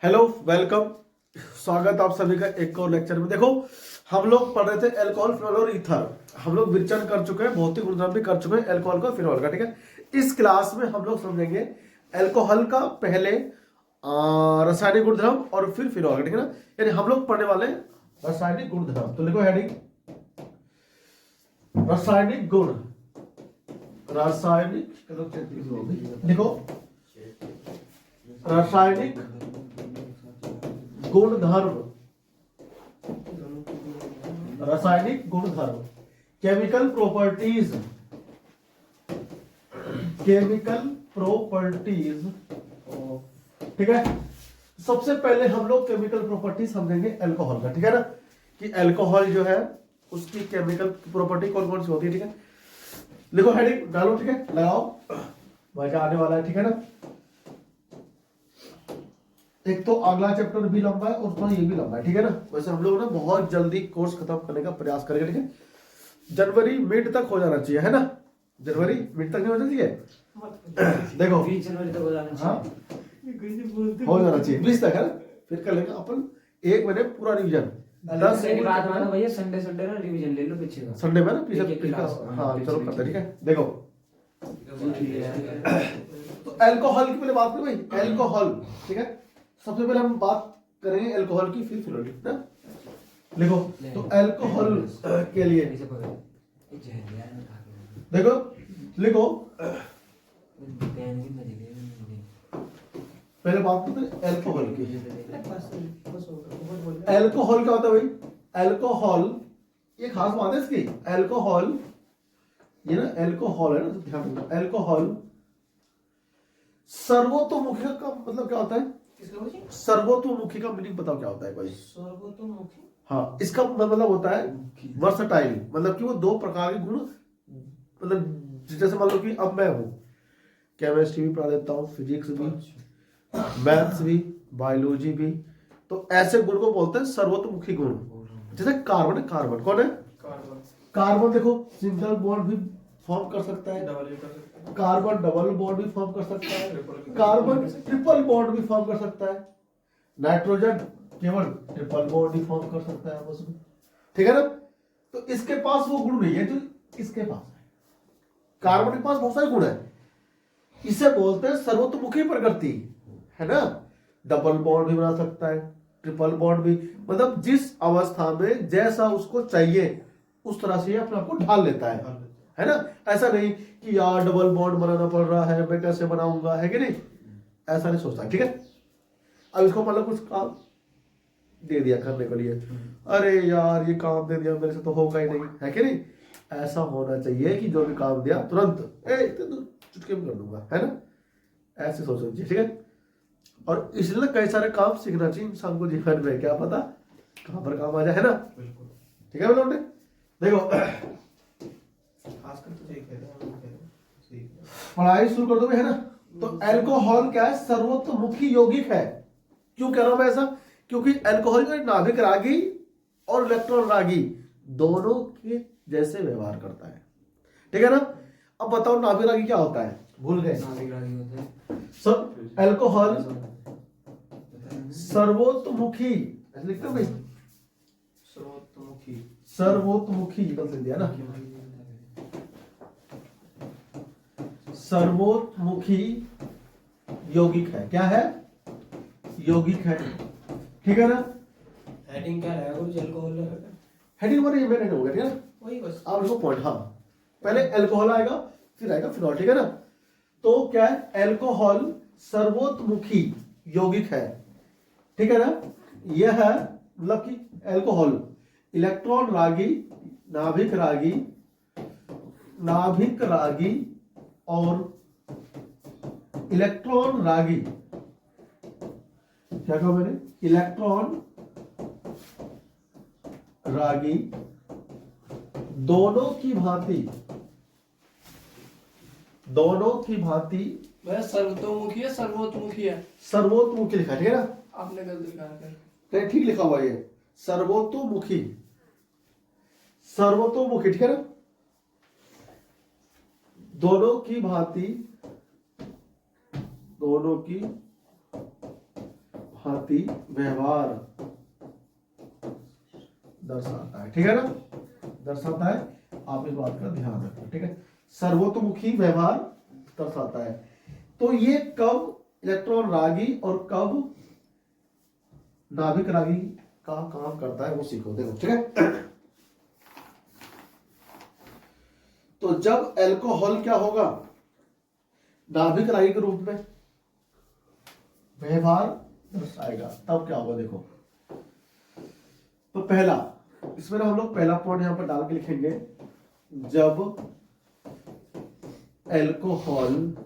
Hello, welcome. स्वागत आप सभी का एक और लेक्चर में। देखो, हम लोग पढ़ रहे थे अल्कोहल, फिनोल और ईथर। हम लोग विरचन कर चुके हैं, भौतिक गुणधर्म भी कर चुके हैं अल्कोहल का, फिनोल का। ठीक है, इस क्लास में हम लोग समझेंगे अल्कोहल का पहले रासायनिक गुणधर्म और फिर फिनोल का। ठीक है ना, यानी हम लोग पढ़ने वाले रासायनिक गुणधर्म। तो लिखो हेडिंग रासायनिक गुण। रासायनिक लिखो रासायनिक गुणधर्म। रासायनिक गुणधर्म, केमिकल प्रॉपर्टीज। केमिकल प्रॉपर्टीज, ठीक है। सबसे पहले हम लोग केमिकल प्रॉपर्टी समझेंगे अल्कोहल का। ठीक है ना, कि अल्कोहल जो है उसकी केमिकल प्रॉपर्टी कौन कौन सी होती है। ठीक है, लिखो हेडिंग डालो। ठीक है, लगाओ, मजा आने वाला है। ठीक है ना, एक तो अगला चैप्टर भी लंबा है और थोड़ा ये भी लंबा है। ठीक है ना, वैसे हम लोग ना बहुत जल्दी कोर्स खत्म करने का प्रयास करेंगे। ठीक है, जनवरी मिड तक हो जाना चाहिए, है ना। जनवरी मिड तक नहीं हो जाना चाहिए। देखो, 20 जनवरी तक हो जाना चाहिए। हो जाना चाहिए 20 तक, है ना। फिर कर लेंगे अपन एक महीने पूरा रिवीजन। 10 मेरी बात मानो भैया, संडे संडे ना रिवीजन ले लो पीछे का। संडे में ना एक एक पीछे क्लास, हाँ पीछे चलो पीछे। करते हैं। ठीक है, देखो तो अल्कोहल की पहले बात करें भाई, अल्कोहल। ठीक है, सबसे पहले हम बात करेंगे अल्कोहल की, फिर फिनोल की ना। लिखो, तो अल्कोहल के लिए देखो, लिखो पहले बात करते हैं अल्कोहल की। अल्कोहल क्या होता है भाई? अल्कोहल, ये खास बात है इसकी। अल्कोहल, ये ना अल्कोहल है ना, तो ध्यान रखना। अल्कोहल सर्वतोमुखी का मतलब क्या होता है? सर्वतोमुखी का मीनिंग बताओ क्या होता है भाई? सर्वतोमुखी, हाँ, इसका मतलब होता है वर्सटाइल, मतलब कि वो दो प्रकार के गुण, मतलब जैसे मान लो कि अब मैं हूँ, केमिस्ट्री भी पढ़ा देता हूँ, फिजिक्स भी, मैथ्स भी, बायोलॉजी भी। तो ऐसे गुण को बोलते हैं सर्वतोमुखी गुण। जैसे कार्बन है, कार्बन कौन है? कार्बन देखो, सिंगल बॉन्ड भी फॉर्म कर सकता है, कार्बन डबल बॉन्ड भी फॉर्म कर सकता है, कार्बन ट्रिपल बॉन्ड भी फॉर्म कर सकता है, नाइट्रोजन केवल ट्रिपल बॉन्ड ही फॉर्म कर सकता है आपस में। ठीक है ना, तो इसके पास वो गुण नहीं है जो इसके पास है। कार्बन के पास बहुत सारे गुण है, इसे बोलते हैं सर्वतोमुखी प्रकृति, है ना। डबल बॉन्ड भी बना सकता है, ट्रिपल बॉन्ड भी, मतलब जिस अवस्था में जैसा उसको चाहिए उस तरह से अपने आप को ढाल लेता है ना। ऐसा नहीं कि यार डबल बॉन्ड बनाना पड़ रहा है, मैं कैसे बनाऊंगा, है कि नहीं, ऐसा नहीं सोचता। ठीक है, अब इसको मतलब कुछ काम दे दिया करने के लिए, अरे यार ये काम दे दिया, मेरे से तो होगा ही नहीं, है कि नहीं। ऐसा होना चाहिए कि जो भी काम दिया तुरंत चुटके में कर दूंगा, है ना, ऐसे सोचना चाहिए। ठीक है, और इसलिए ना कई सारे काम सीखना चाहिए इंसान को जीवन में, क्या पता कहां पर काम आ जाए, है ना। ठीक है बेटा, देखो पढ़ाई शुरू कर दो, है ना। तो अल्कोहल क्या है? सर्वतोमुखी यौगिक है। क्यों कह रहा हूं मैं ऐसा? क्योंकि अल्कोहल जो है नाभिक रागी और इलेक्ट्रॉन रागी दोनों के जैसे व्यवहार करता है। ठीक है ना। अब बताओ नाभिक रागी क्या होता है? भूल गए? सब अल्कोहल सर्वतोमुखी, ऐसे लिखते हो भाई, सर्वतोमुखी निकल से दिया ना, सर्वोत्मुखी यौगिक है। क्या है? यौगिक है। ठीक है ना। हेडिंग क्या रहेगा कुछ अल्कोहल रहेगा? हेडिंग पर ये मेरे हो गया, ठीक है ना। वही बस आप इसको पॉइंट, हाँ पहले अल्कोहल आएगा फिर आएगा फिनॉल। ठीक है ना, तो क्या है? अल्कोहल सर्वोत्मुखी यौगिक है। ठीक है ना, यह है मतलब कि अल्कोहल इलेक्ट्रॉन रागी, नाभिक रागी, नाभिक रागी और इलेक्ट्रॉन रागी, क्या कहा मैंने? इलेक्ट्रॉन रागी दोनों की भांति, दोनों की भांति वह सर्वतोमुखी है, सर्वोत्मुखी है। सर्वोत्मुखी लिखा है, ठीक है ना। आपने गलत लिखा है। तो ठीक लिखा हुआ ये सर्वतोमुखी, सर्वतोमुखी, ठीक है ना। दोनों की भांति, दोनों की भांति व्यवहार दर्शाता है। ठीक है ना, दर्शाता है। आप इस बात का ध्यान रखना। ठीक है, सर्वतोमुखी व्यवहार दर्शाता है। तो ये कब इलेक्ट्रॉन रागी और कब नाभिक रागी का काम करता है वो सीखो। देखो, ठीक है। तो जब एल्कोहल क्या होगा, नाभिक रागी के रूप में व्यवहार दर्शाएगा, तब क्या होगा। देखो, तो पहला, इसमें ना हम लोग पहला पॉइंट यहां पर डाल के लिखेंगे, जब एल्कोहल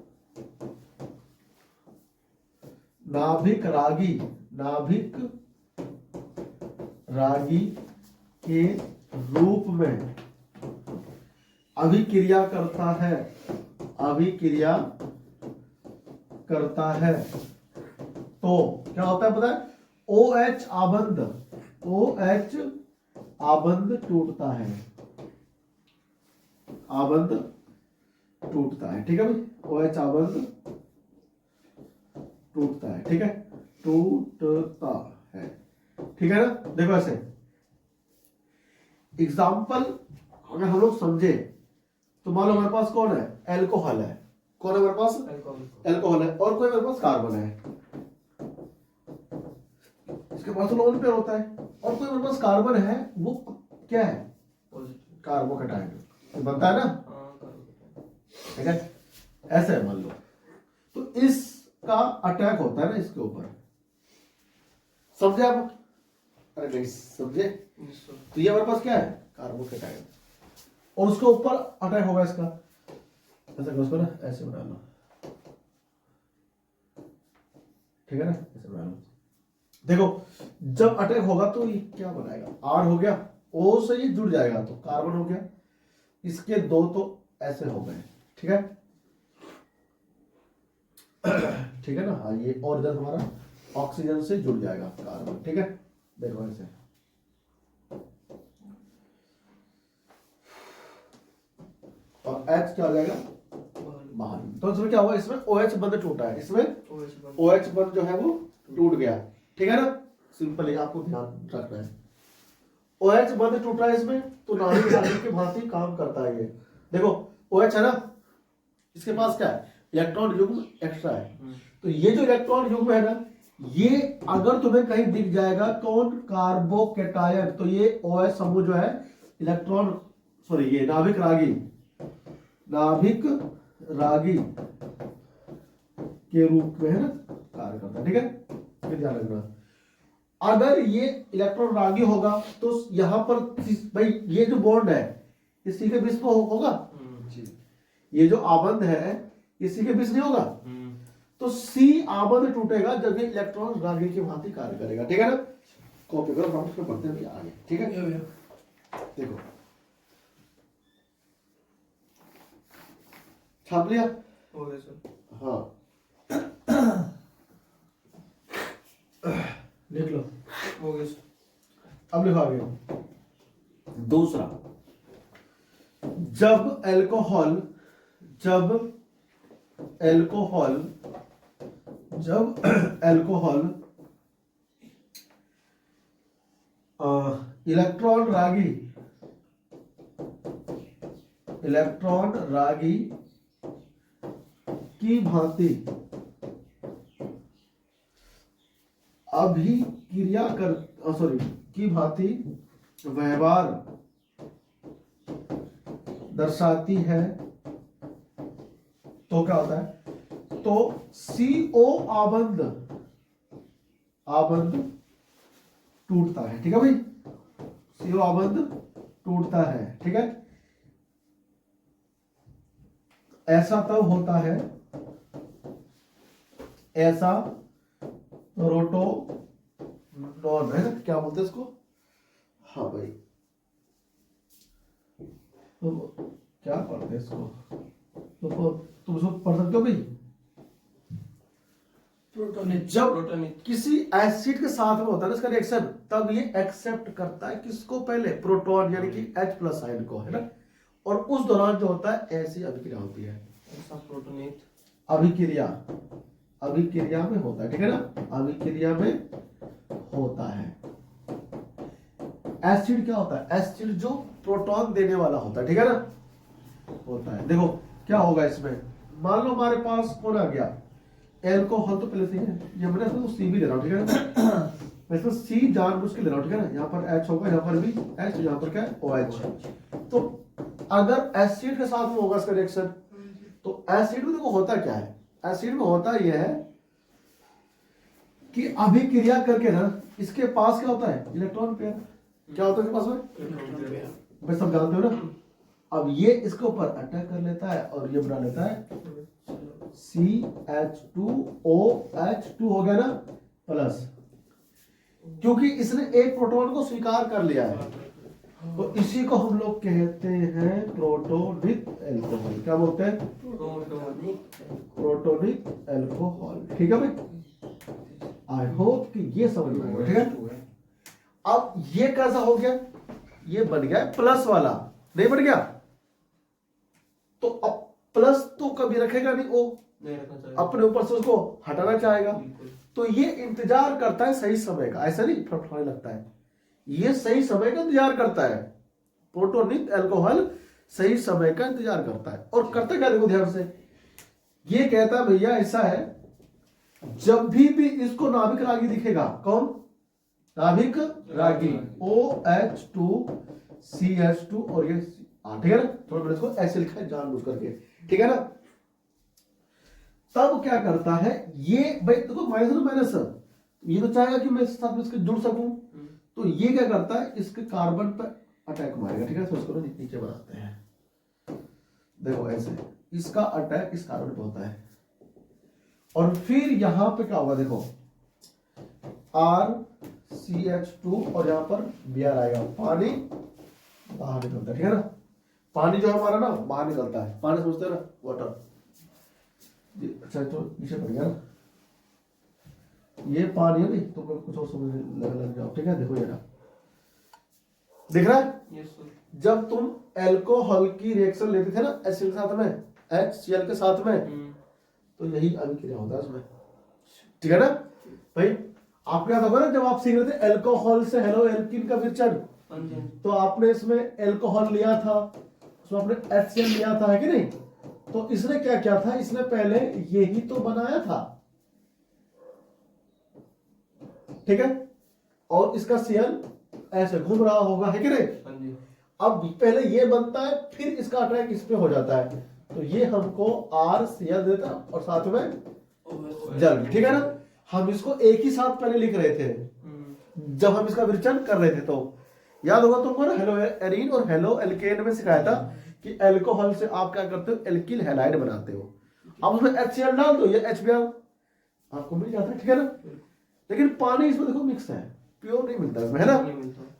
नाभिक रागी के रूप में अभिक्रिया करता है, तो क्या होता है पता है, OH आबंध टूटता है, ठीक है भाई। OH आबंध टूटता है, ठीक है, टूटता है, ठीक है ना। देखो ऐसे एग्जाम्पल अगर हम लोग समझे तो मान लो हमारे पास कौन है, एल्कोहल है। कौन है हमारे पास, एल्कोहल है, और कोई मेरे पास कार्बन है, इसके पास तो लोन पेयर होता है, और कोई मेरे पास कार्बन है, वो क्या है, कार्बोकेटाइन तो बनता है ना, ठीक है। ऐसे है मान लो, तो इसका अटैक होता है ना इसके ऊपर, समझे आप? अरे नहीं समझे, तो ये हमारे पास क्या है, कार्बोकेटाइन, और उसके ऊपर अटैक होगा इसका, ऐसा करो उसको ना, ऐसे बना लो, ठीक है ना, ऐसे बना लो। देखो जब अटैक होगा तो ये क्या बनाएगा, R हो गया, O से ये जुड़ जाएगा तो कार्बन हो गया, इसके दो तो ऐसे हो गए, ठीक है, ठीक है ना। हाँ, ये और इधर हमारा ऑक्सीजन से जुड़ जाएगा कार्बन, ठीक है। देखो ऐसे, और H क्या हो जाएगा बाहर, तो इसमें क्या हुआ, इसमें OH बंध टूटा है, इसमें OH बंध जो है वो टूट गया, ठीक है ना। सिंपल है, आपको ध्यान रखना है, OH बंध टूटा है इसमें, तो नाभिक रागी की भांति काम करता है ये। देखो OH है ना, इसके पास क्या है, इलेक्ट्रॉन युग्म एक्स्ट्रा है, तो ये जो इलेक्ट्रॉन युग्म है ना, ये अगर तुम्हें कहीं दिख जाएगा कौन, कार्बोकेटायन, तो ये OH समूह जो है इलेक्ट्रॉन सॉरी ये नाभिक रागी के रूप में है ना कार्य करता है, ठीक है। फिर ध्यान रखना, अगर ये इलेक्ट्रॉन रागी होगा तो यहां पर भाई ये जो बॉन्ड है इसी के बीच में होगा, ये जो आबंध है इसी के बीच नहीं होगा, तो C आबंध टूटेगा जब ये इलेक्ट्रॉन रागी की भांति कार्य करेगा, ठीक है ना। कॉपी करो, हम उसको पढ़ते हैं आगे, ठीक है। देखो छाप लिया, हो गया सर, हाँ लिख लो, हो गया सर। अब लिखो आगे। दूसरा, जब एल्कोहल इलेक्ट्रॉन रागी की भांति अभिक्रिया कर की भांति व्यवहार दर्शाती है, तो क्या होता है, तो CO आबंध टूटता है, ठीक है भाई, CO आबंध टूटता है, ठीक है। ऐसा तब होता है, ऐसा प्रोटोनॉन है ना, क्या बोलते हैं इसको, हाँ भाई, तो क्या पढ़ते हैं इसको, तो तुम इसको पढ़ सकते हो भाई, प्रोटोनिक, जब प्रोटोनिक किसी एसिड के साथ में होता है ना इसका रिएक्शन, तब ये एक्सेप्ट करता है किसको, पहले प्रोटॉन यानी कि H+ आयन को, है ना, और उस दौरान जो होता है ऐसी अभिक्रिया होती है, ऐसा प्रोटोनिक अभिक्रिया अभिक्रिया में होता है, ठीक है ना, अभिक्रिया में होता है। एसिड क्या होता है, एसिड जो प्रोटॉन देने वाला होता है, ठीक है ना, होता है। देखो क्या होगा इसमें, मान लो हमारे पास कौन आ गया, एल्कोहल तो पहले से ही है, ये मैंने इसमें तो सी भी ले रहा हूँ, ठीक है ना, मैं इसमें सी जानबूझ के ले रहा हूँ, ठीक है ना, यहाँ पर एच होगा, यहाँ पर भी एच, यहाँ पर क्या है OH। तो अगर एसिड के साथ में होगा इसका रिएक्शन, तो एसिड में देखो होता क्या है, एसिड में होता यह है कि अभिक्रिया करके ना इसके पास क्या होता है, इलेक्ट्रॉन पेयर, क्या होता है इसके पास में, भाई सब जानते हो ना। अब ये इसके ऊपर अटैक कर लेता है और ये बना लेता है CH2OH2 हो गया ना प्लस, क्योंकि इसने एक प्रोटॉन को स्वीकार कर लिया है, तो इसी को हम लोग कहते हैं प्रोटोनिक एल्कोहल। क्या बोलते हैं, प्रोटोनिक एल्कोहल, ठीक है भाई। आई होप कि ये समझ में आएगा, ठीक है। अब ये कैसा हो गया, ये बन गया प्लस वाला, नहीं बन गया, तो अब प्लस तो कभी रखेगा नहीं, वो अपने ऊपर से उसको हटाना चाहेगा, तो ये इंतजार करता है सही समय का, ऐसा नहीं फटफटाने लगता है, ये सही समय का इंतजार करता है, प्रोटोनिक अल्कोहल सही समय का इंतजार करता है। और करता क्या, देखो ध्यान से, ये कहता है भैया ऐसा है, जब भी इसको नाभिक रागी दिखेगा, कौन, नाभिक रागी OH2 CH2 और ये ठीक है ना, थोड़ा मैंने इसको ऐसे लिखा है जानबूझ करके, ठीक है ना। तब क्या करता है ये, भाई देखो माइनस और माइनस, ये तो चाहेगा कि मैं इसके साथ में इसके जुड़ सकूं, तो ये क्या करता है, इसके कार्बन पर अटैक मारेगा, ठीक है। तो इसको नीचे बनाते हैं, देखो ऐसे इसका अटैक इस कार्बन पे होता है, और फिर यहां पे क्या होगा, देखो RCH2 और यहां पर Br आएगा, पानी बाहर निकलता है, ठीक है ना, पानी जो हमारा ना बाहर निकलता है, पानी समझते हैं ना, वाटर। अच्छा तो नीचे पड़ गया ना, ये पानी है नहीं, तो कुछ और समझ लग जाओ, ठीक है। देखो ये ना दिख रहा है, जब तुम अल्कोहल की रिएक्शन लेते थे ना एसिड के साथ में, HCl के साथ में, तो यही अभिक्रिया होता है उसमें, ठीक है ना भाई। आपको याद होगा ना, जब आप सीख रहे थे अल्कोहल से हेलो एल्किन का विचलन, तो आपने इसमें अल्कोहल लिया था, उसमें आपने HCl लिया था, है कि नहीं। तो इसने क्या किया था, इसने पहले यही तो बनाया था, ठीक है, और इसका Cl ऐसे घूम रहा होगा, है कि नहीं। अब पहले ये बनता है, फिर इसका अटैक इस पे हो जाता है, तो ये हमको RCl देता और साथ में जल, ठीक है ना। हम इसको एक ही साथ पहले लिख रहे थे जब हम इसका विचलन कर रहे थे, तो याद होगा तुमको ना, हेलो एरीन और हेलो एल्केन में सिखाया था कि अल्कोहल से आप क्या करते हो, एल्किल हैलाइड बनाते हो, अब उसमें HCl डाल दो, ये HBr आपको मिल जाता है, ठीक है ना। लेकिन पानी इसमें देखो मिक्स है, प्योर नहीं मिलता इसमें, है ना।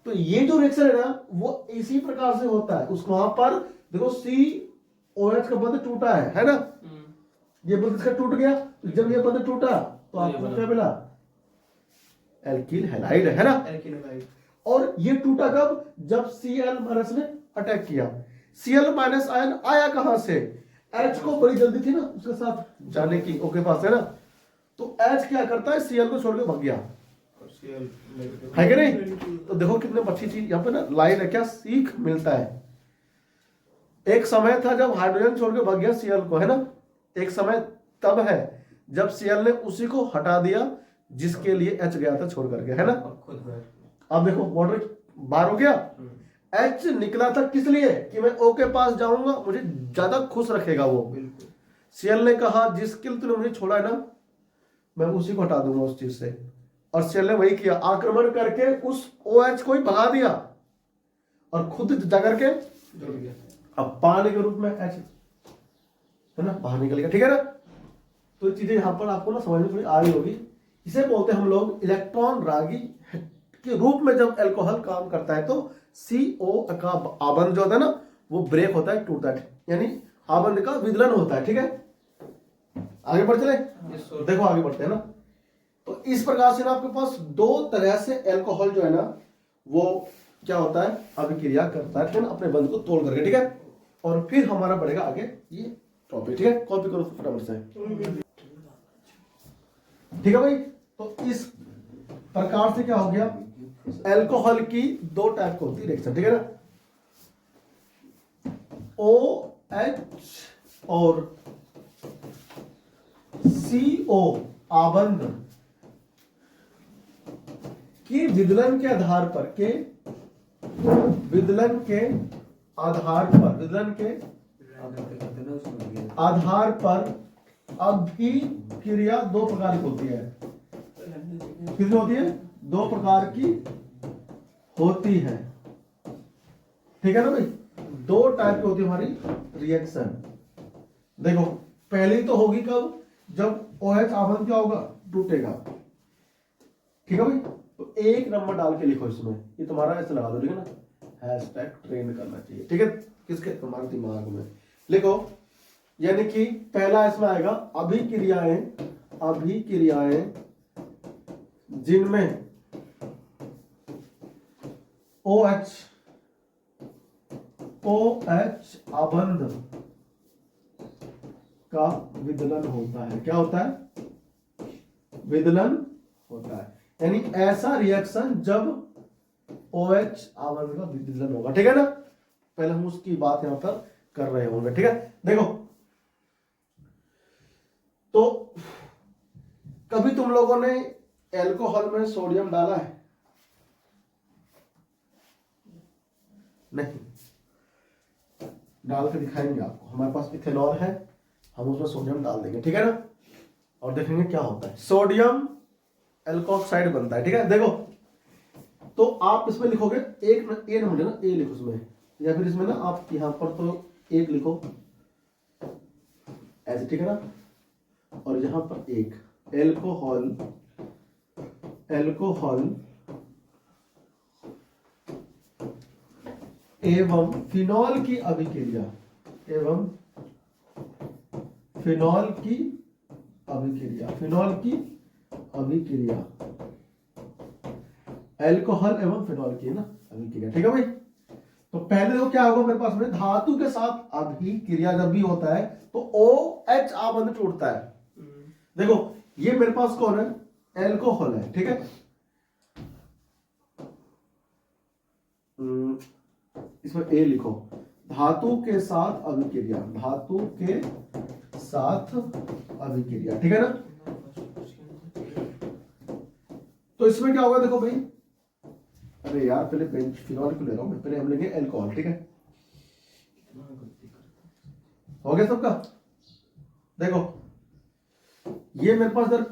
तो ये जो रिएक्शन है ना, वो इसी प्रकार से होता है, उसको वहां पर देखो COH का बंध टूटा है ना, ये बंध इसका टूट गया, तो जब ये बंध टूटा तो आपको क्या मिला, एल्किल हैलाइड, है ना। और ये टूटा कब, जब Cl माइनस ने अटैक किया। Cl माइनस आयन आया कहां से, H को बड़ी जल्दी थी ना उसके साथ जाने की, O के पास, है ना, तो H क्या करता है, Cl को छोड़ के भाग गया, है कि नहीं। तो देखो कितने अच्छी चीज यहाँ पे ना लाइन है, क्या सीख मिलता है। एक समय था जब हाइड्रोजन छोड़ के भाग गया Cl को, है ना, एक समय तब है जब Cl ने उसी को हटा दिया जिसके लिए H गया था छोड़ करके, है ना। अब देखो वाटर बाहर हो गया, H निकला था किस लिए, कि मैं O के पास जाऊंगा, मुझे ज्यादा खुश रखेगा वो। Cl ने कहा जिसके लिए तूने मुझे छोड़ा है ना, मैं उसी को हटा दूंगा उस चीज से, और Cl ने वही किया, आक्रमण करके उस OH को ही भगा दिया और खुद जाकर के अब पानी के रूप में H, है ना, बाहर निकल गया, ठीक है ना। तो ये चीजें यहाँ पर आपको ना समझ में थोड़ी आ रही होगी। इसे बोलते हैं हम लोग इलेक्ट्रॉन रागी के रूप में, जब अल्कोहल काम करता है तो CO का आबंध जो होता है ना, वो ब्रेक होता है, टूटता है, यानी आबंध का विदलन होता है, ठीक है। आगे बढ़ चले, देखो आगे बढ़ते हैं ना। तो इस प्रकार से ना आपके पास दो तरह से अल्कोहल जो है ना, वो क्या होता है, अभिक्रिया करता है, अपने बंध को तोड़ करके, ठीक है। और फिर हमारा बढ़ेगा आगे ये टॉपिक, ठीक है। कॉपी करो फटाफट से। ठीक है भाई। तो इस प्रकार से क्या हो गया, अल्कोहल की दो टाइप की होती है रिएक्शन, ठीक है ना। OH और CO आबंध की विदलन के आधार पर अभिक्रिया दो प्रकार की होती है। कितनी होती है? दो प्रकार की होती है, ठीक है ना भाई। दो टाइप की होती है हमारी रिएक्शन। देखो पहली तो होगी कब, जब OH आबंध क्या होगा, टूटेगा, ठीक है भाई। तो 1 नंबर डाल के लिखो इसमें, ये तुम्हारा ऐसे लगा दो, ठीक है ना, हैशटैग ट्रेंड करना चाहिए, ठीक है। किसके, तुम्हारे दिमाग में लिखो। यानी कि पहला इसमें आएगा अभिक्रियाएं जिनमें OH आबंध का विदलन होता है। क्या होता है? विदलन होता है। यानी ऐसा रिएक्शन जब OH आबंध का विदलन होगा, ठीक है ना। पहले हम उसकी बात यहां पर कर रहे होंगे, ठीक है। देखो तो कभी तुम लोगों ने अल्कोहल में सोडियम डाला है? नहीं, डाल के दिखाएंगे आपको। हमारे पास इथेनॉल है, हम उसमें सोडियम डाल देंगे, ठीक है ना, और देखेंगे क्या होता है। सोडियम एल्कोक्साइड बनता है, ठीक है। देखो तो आप इसमें लिखोगे एक ए नंबर ना, ए लिखो इसमें, या फिर इसमें ना आप यहां पर तो 1 लिखो ऐसे, ठीक है ना, और यहां पर 1 एल्कोहल एवं फिनॉल की अभिक्रिया, अल्कोहल एवं फिनॉल की ना अभिक्रिया, ठीक है भाई। तो पहले तो क्या होगा मेरे पास में, धातु के साथ अभिक्रिया जब भी होता है तो OH आबंध टूटता है। देखो ये मेरे पास कौन है, अल्कोहल है, ठीक है। इसमें ए लिखो, धातु के साथ अभिक्रिया, ठीक है ना। तो इसमें क्या होगा, देखो भाई, अरे यार पहले बेंच फिनॉल को ले रहा हूं मैं, पहले हम लेंगे अल्कोहल, ठीक है। हो गया सबका। देखो ये मेरे पास इधर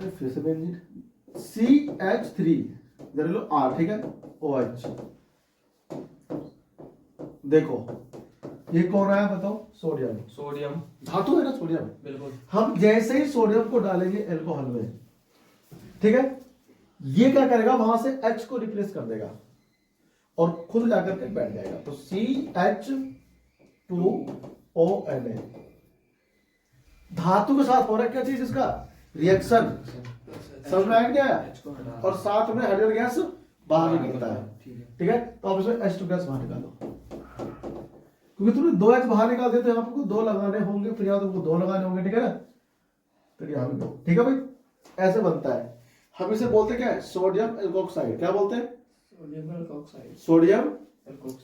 फिर से बेंजीन CH3 इधर लो R, ठीक है, OH। देखो ये कौन आया बताओ, सोडियम धातु है ना, सोडियम। बिल्कुल। हम जैसे ही सोडियम को डालेंगे अल्कोहल में, ठीक है, ये क्या करेगा, वहां से H को रिप्लेस कर देगा और खुद जाकर के बैठ जाएगा। तो CH2ONA धातु के साथ हो रहा है क्या चीज, इसका रिएक्शन, समझ में आ गया। और साथ में हाइड्रोजन गैस बाहर निकलता है, ठीक है। तो आप इसमें H2 गैस बाहर निकालो, क्योंकि तुमने 2H बाहर निकाल दिया तो यहाँ पर 2 लगाने होंगे, फिर यहाँ तुमको 2 लगाने होंगे, ठीक है ना। फिर यहाँ पे 2, ठीक है भाई, ऐसे बनता है। हम इसे बोलते क्या है, सोडियम एल्कोक्साइड। क्या बोलते हैं, सोडियम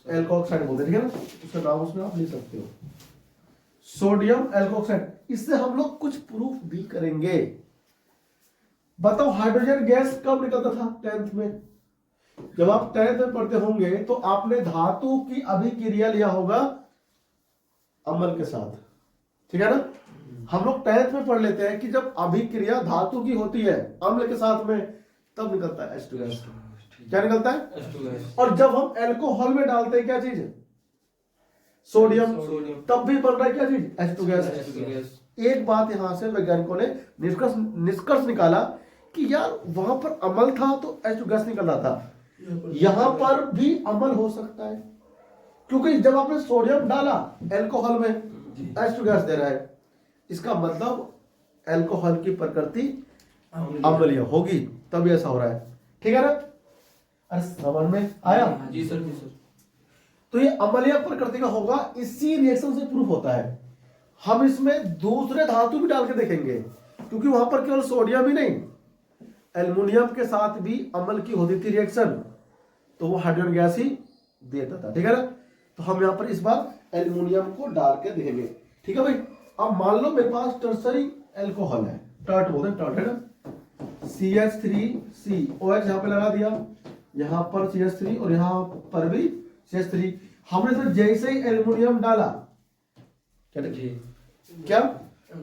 एल्कोक्साइड बोलते हैं, ठीक है ना। उसका नाम उसमें आप लिख सकते हो, सोडियम एल्कोक्साइड। इससे हम लोग कुछ प्रूफ भी करेंगे। बताओ हाइड्रोजन गैस कब निकलता था 10th में? जब आप 10th में पढ़ते होंगे तो आपने धातु की अभिक्रिया लिया होगा अम्ल के साथ, ठीक है ना। हम लोग 10th में पढ़ लेते हैं कि जब अभिक्रिया धातु की होती है अम्ल के साथ में, तब निकलता है H2 गैस। क्या निकलता है, H2 गैस। और जब हम अल्कोहल में डालते हैं क्या चीज, सोडियम, तब भी बन रहा है क्या चीज, H2 गैस। एक बात यहां से वैज्ञानिकों ने निष्कर्ष निकाला कि यार वहां पर अम्ल था तो H2 गैस निकल रहा था, यहां पर भी अम्ल हो सकता है, क्योंकि जब आपने सोडियम डाला अल्कोहल में H2 गैस दे रहा है। इसका मतलब अल्कोहल की प्रकृति अम्लीय होगी, तभी ऐसा हो रहा है, ठीक है ना। अरे समझ में आया? जी सर, जी सर। तो ये अम्लीय प्रकृति का होगा, इसी रिएक्शन से प्रूफ होता है। हम इसमें दूसरे धातु भी डाल के देखेंगे, क्योंकि वहां पर केवल सोडियम ही नहीं एल्युमिनियम के साथ भी अम्ल की होती थी रिएक्शन, तो वो हाइड्रोजन गैस ही देता था, ठीक है ना। तो हम यहाँ पर इस बार एल्युमिनियम को डाल के देंगे, ठीक है भाई। अब मान लो मेरे पास टर्सरी एल्कोहल है, टर्ट बोलते हैं, टर्ट है ना, CH3COH यहाँ पे लगा दिया, यहाँ पर CH3 और यहाँ पर भी CH3। हमने तो जैसे ही एल्युमिनियम डाला, क्या देखिए क्या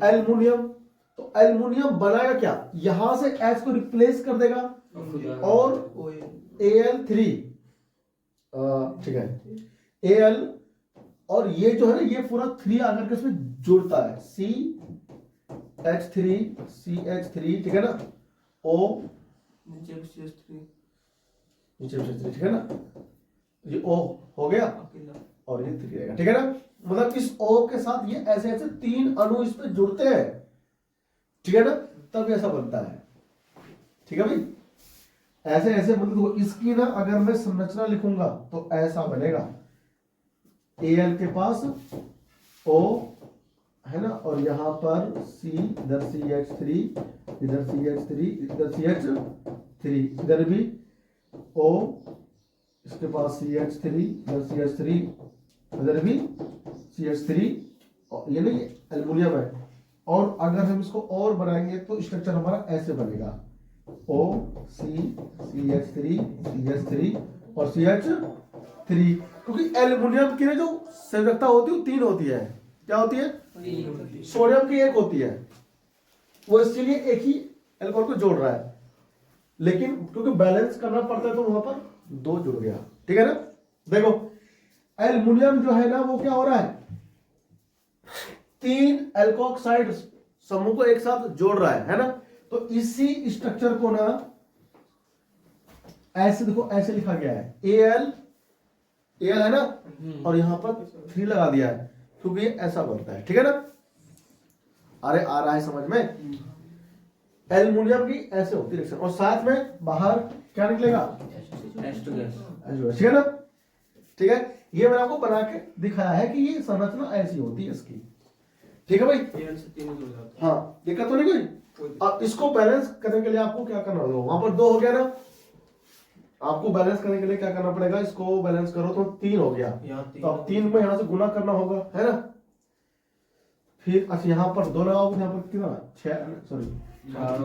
एल्युमिनियम, तो एल्युमिनियम बनाएगा क्या, यहां से H को रिप्लेस कर देगा और Al3, ठीक है, Al, और ये जो है ना ये पूरा 3 आकर के इसमें जुड़ता है, CH3CH3, ठीक है ना, O नीचे CH3 ठीक है ना, ये O हो गया अकेला और ये 3 रहेगा, ठीक है ना। मतलब इस O के साथ ये ऐसे ऐसे 3 अणु इस पे जुड़ते हैं, ठीक है ना, तब ऐसा बनता है, ठीक है भाई। ऐसे ऐसे मतलब इसकी ना अगर मैं संरचना लिखूंगा तो ऐसा बनेगा, Al के पास O है ना, और यहाँ पर C, इधर CH3, इधर CH3, इधर CH3, इधर भी O, इसके पास CH3, इधर CH3, इधर भी CH3, और ये नहीं एल्युमिनियम है। और अगर हम इसको और बनाएंगे तो स्ट्रक्चर हमारा ऐसे बनेगा, O, C, CH3, CH3 और CH3, क्योंकि एल्युमिनियम की जो संयोजकता होती है वो 3 होती है, क्या होती है, सोडियम की 1 होती है, वो इसलिए एक ही एल्कोहल को जोड़ रहा है, लेकिन क्योंकि बैलेंस करना पड़ता है तो वहां पर 2 जुड़ गया, ठीक है ना। देखो एल्युमिनियम जो है ना वो क्या हो रहा है, 3 एल्कोक्साइड समूह को एक साथ जोड़ रहा है ना। तो इसी स्ट्रक्चर को ना ऐसे देखो, ऐसे लिखा गया है, Al है ना, और यहां पर 3 लगा दिया है, क्योंकि ये ऐसा बनता है, ठीक है ना। अरे आ रहा है समझ में, एल्युमिनियम की ऐसे होती है रिएक्शन, और साथ में बाहर क्या निकलेगा, ठीक है ना, ठीक है। ये मैंने आपको बना के दिखाया है कि ये संरचना ऐसी होती है इसकी, ठीक है भाई। Al से 3 जुड़ जाता हाँ, दिक्कत तो नहीं कोई। अब इसको बैलेंस करने के लिए आपको क्या करना होगा, वहां पर 2 हो गया ना, आपको बैलेंस करने के लिए क्या करना पड़ेगा, इसको बैलेंस करो तो 3 हो गया, तो अब 3 में यहां से गुना करना होगा, है ना। फिर अच्छा यहाँ पर 2 लगाओगे, यहाँ पर कितना 6, सॉरी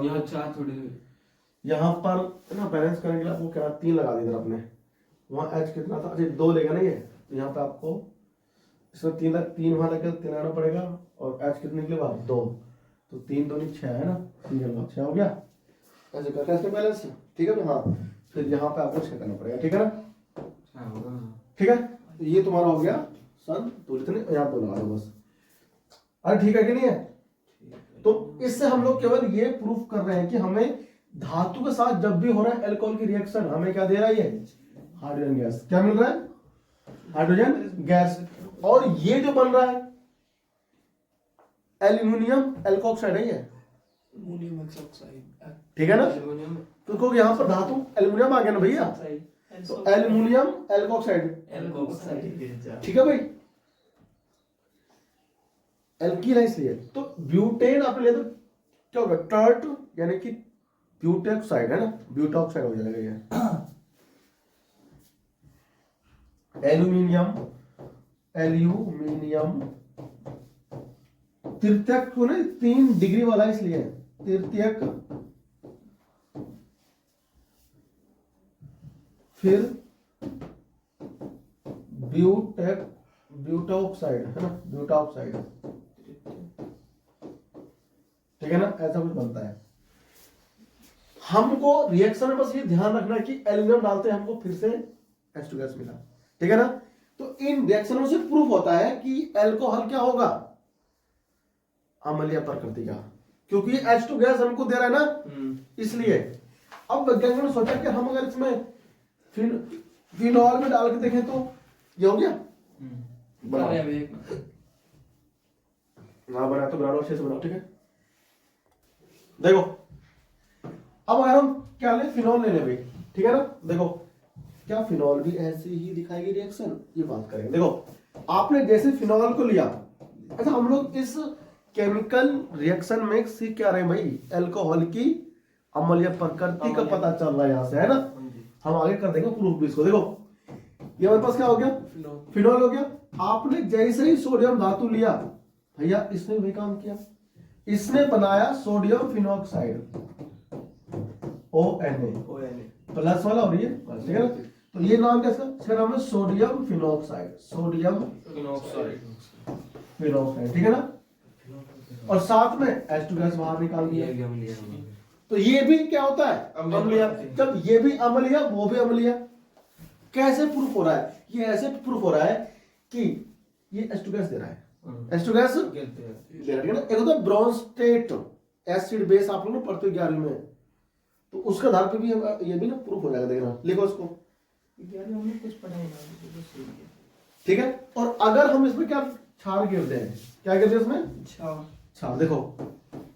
यहाँ 4 थोड़े यहाँ पर है ना, बैलेंस करने के लिए आपको क्या 3 लगा दी इधर अपने, वहां H कितना था, अच्छा 2 लेगा नहीं है, तो यहाँ पे आपको इसमें 3 वहां लगे 3 लगाना पड़ेगा, और H कितने निकले बाहर 2, तो 3 2 6 है ना, 6 हो गया, ऐसे करके इसका बैलेंस, ठीक है। हाँ, फिर यहाँ पे आपको 6 करना पड़ेगा, ठीक है ना, ठीक है। ये तुम्हारा हो गया संतुलित, यहाँ 2 लगा दो बस, अरे ठीक है कि नहीं है। तो इससे हम लोग केवल ये प्रूफ कर रहे हैं कि हमें धातु के साथ जब भी हो रहा है अल्कोहल की रिएक्शन, हमें क्या दे रहा है, ये हाइड्रोजन गैस, क्या मिल रहा है, हाइड्रोजन गैस। और ये जो बन रहा है एल्युमिनियम एल्कोक्साइड है ये, अमोनियम ऑक्साइड, ठीक है ना, एल्युमिनियम क्योंकि यहाँ पर धातु एल्युमिनियम आ गया ना भैया, तो एल्युमिनियम एल्कोक्साइड, ठीक है भाई, एल्कीन है इसलिए। तो ब्यूटेन आपने लिया तो क्या होगा, टर्ट यानी कि ब्यूटेक्साइड है ना, ब्यूटॉक्साइड हो जाएगा ये। एल्यूमिनियम तृतीयक को ना 3 डिग्री वाला इसलिए तृतीयक, फिर ब्यूटॉक्साइड है ना, ब्यूटॉक्साइड, ठीक है ना, ऐसा कुछ बनता है। हमको रिएक्शन में बस ये ध्यान रखना है कि एल्युमिनियम डालते हैं हमको फिर से H2 गैस मिला, ठीक है ना। तो इन रिएक्शनों से प्रूफ होता है कि एल्कोहल क्या होगा, अम्लीय प्रकृति का, क्योंकि H2 गैस हमको दे रहा है ना, इसलिए। अब वैज्ञानिकों ने सोचा कि हम अगर इसमें फिनॉल में डाल के देखें तो ये हो गया, बना ना बना तो बनाओ, अच्छे से बनाओ, ठीक है। देखो अब अगर हम क्या ले, फिनॉल ले ले भाई, ठीक है ना। देखो क्या फिनॉल भी ऐसे ही दिखाएगी रिएक्शन, ये बात करेंगे। देखो आपने जैसे फिनॉल को लिया, अच्छा हम लोग इस केमिकल रिएक्शन में सीख क्या रहे हैं भाई, अल्कोहल की अम्लीय प्रकृति का पता चल रहा है यहाँ से, है ना। हाँ जी। हम आगे कर देंगे प्रूफ भी इसको। देखो ये हमारे पास क्या हो गया, फिनॉल हो गया। आपने जैसे ही सोडियम धातु लिया भैया, इसने भी काम किया, इसने बनाया सोडियम फिनॉक्साइड ONA प्लस वाला, और ये ठीक है ना। तो ये नाम क्या इसका, इसका नाम है सोडियम फिनॉक्साइड, सोडियम फिनॉक्साइड, ठीक है ना। और साथ में H2 गैस बाहर निकाल दिया। तो ये भी क्या होता है, अम्लीय। जब ये भी अम्लीय वो भी अम्लीय, कैसे प्रूफ हो रहा है, ये ऐसे प्रूफ हो रहा है कि ये H2 गैस दे रहा है, H2 गैस दे रहा है, ठीक है ना। एक होता है ब्रोंस्टेट एसिड बेस, आप लोग ना पढ़ते हो 11वीं में, तो उसके आधार पे भी ये भी ना प्रूफ हो जाएगा, देखना, लिखो इसको, कुछ पढ़ा ही ना, ठीक है। और अगर हम इसमें क्या क्षार गिर दें, क्या गिर दें इसमें, क्षार। देखो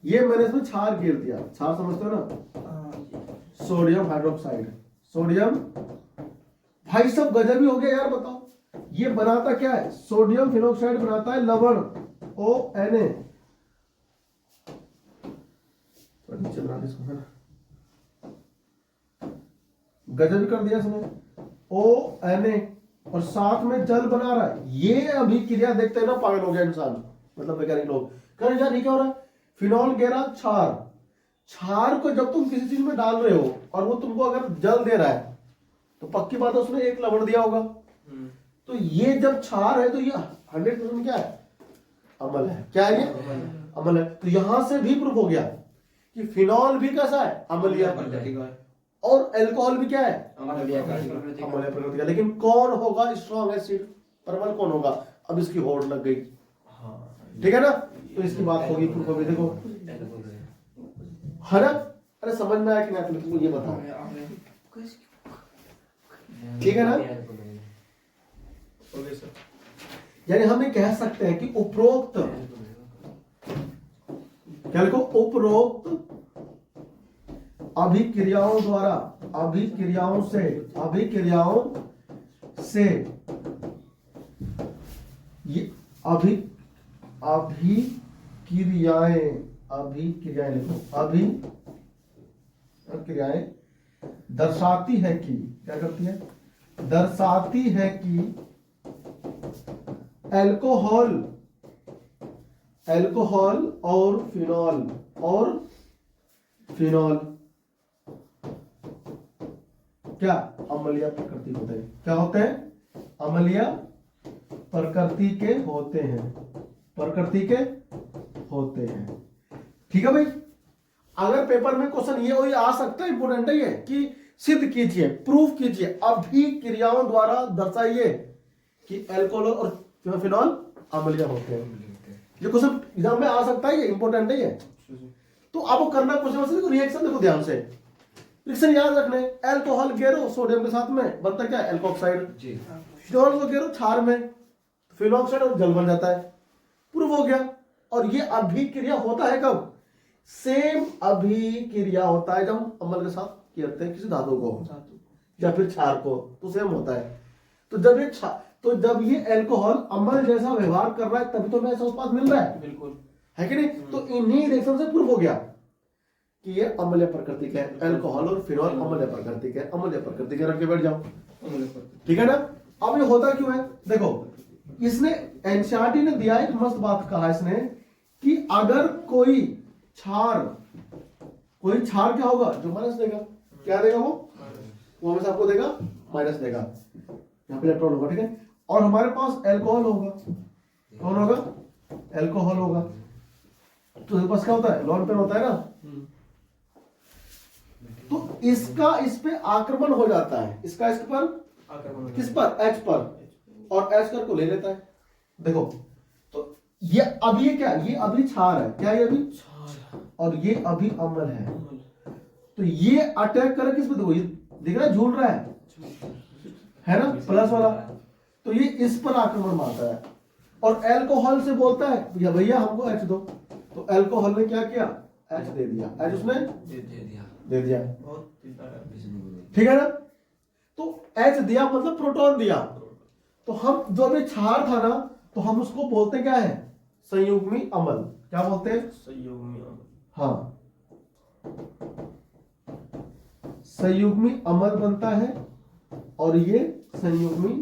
ये मैंने इसमें क्षार गिर दिया, क्षार समझते हो ना, सोडियम हाइड्रोक्साइड, सोडियम, भाई सब गजब ही हो गया यार, बताओ ये बनाता क्या है, सोडियम फिनॉक्साइड बनाता है लवण ONA, नीचे बना दे इसको, है ना, गजब ही कर दिया इसने, ONA, और साथ में जल बना रहा है। ये अभिक्रिया देखते हैं ना, पागल हो गया इंसान, मतलब वैज्ञानिक लोग कह रहे यार ये क्या हो रहा है, फिनॉल गेरा क्षार, क्षार को जब तुम किसी चीज में डाल रहे हो और वो तुमको अगर जल दे रहा है तो पक्की बात है उसने एक लवण दिया होगा। तो ये जब क्षार है तो ये 100% क्या है, अम्ल है। क्या है ये, अम्ल है। तो यहां से भी प्रूफ हो गया कि फिनॉल भी कैसा है, अम्लीय, और अल्कोहल भी क्या है, अम्लीय प्रकृति का। लेकिन कौन होगा स्ट्रॉन्ग एसिड, परमल कौन होगा, अब इसकी होड़ लग गई, ठीक है ना। तो इसकी बात होगी, प्रूफ होगी, देखो है ना। अरे समझ में आया कि नहीं तुमको, ये बताओ, ठीक है ना। यानी हम ये कह सकते हैं कि उपरोक्त, क्या लिखो, उपरोक्त अभिक्रियाओं द्वारा, अभिक्रियाओं से ये अभिक्रियाएं लिखो, अभिक्रियाएं दर्शाती है कि, क्या करती है, दर्शाती है कि अल्कोहल और फिनॉल क्या अम्लीय प्रकृति होते हैं, क्या होते हैं, अम्लीय प्रकृति के होते हैं, ठीक है भाई। अगर पेपर में क्वेश्चन ये आ सकता है, इंपोर्टेंट है ये, कि सिद्ध कीजिए, प्रूफ कीजिए, अभिक्रियाओं द्वारा दर्शाइए कि अल्कोहल और फिनॉल अम्लीय होते हैं। ये क्वेश्चन एग्जाम में आ सकता है, ये इंपोर्टेंट है ये। तो आपको करना क्वेश्चन रिएक्शन देखो ध्यान से, रिएक्शन याद रखने, अल्कोहल गेरो सोडियम के साथ में बनता क्या है, अल्कोक्साइड, फिनॉल को गेरो क्षार में, फिनॉक्साइड और जल बन जाता है, प्रूफ हो गया। और ये अभिक्रिया होता है कब, सेम अभिक्रिया होता है जब अम्ल के साथ करते हैं किसी धातु को या फिर क्षार को, तो सेम होता है। तो जब ये अल्कोहल अम्ल जैसा व्यवहार कर रहा है तभी तो हमें ऐसा उत्पाद मिल रहा है, बिल्कुल, है कि नहीं। तो इन्हीं रिएक्शन से प्रूफ हो गया कि ये अम्लीय प्रकृति का है, अल्कोहल और फिनॉल अम्लीय प्रकृति का है, अम्लीय प्रकृति के रख के बैठ जाओ, ठीक है ना। अब ये होता क्यों है, देखो इसने एनसीईआरटी ने दिया एक मस्त बात कहा इसने कि अगर कोई क्षार क्या होगा, जो माइनस देगा, क्या देगा वो हमेशा आपको देगा माइनस देगा, यहाँ पे इलेक्ट्रॉन होगा, ठीक है। और हमारे पास अल्कोहल होगा, कौन होगा, अल्कोहल होगा, तो इसके पास क्या होता है, लॉन पेन होता है ना। तो इसका इस पे आक्रमण हो जाता है, इसका इस पर, किस पर, H पर, और H कर को ले लेता है। देखो तो ये अभी क्या, ये अभी क्षार है, क्या ये अभी क्षार, और ये अभी अम्ल है। तो ये अटैक करे किस पे, देखो ये दिख रहा है, झूल रहा है ना, प्लस वाला। तो ये इस पर आक्रमण मारता है और अल्कोहल से बोलता है भैया हमको H दो। तो अल्कोहल ने क्या किया, H दे दिया, H उसने दे दिया, ठीक है ना। तो H दिया मतलब प्रोटॉन दिया। तो हम जो भी क्षार था ना, तो हम उसको बोलते क्या है, संयुग्मी अम्ल। क्या बोलते हैं, संयुग्मी अम्ल। हाँ, संयुग्मी अम्ल बनता है और ये संयुग्मी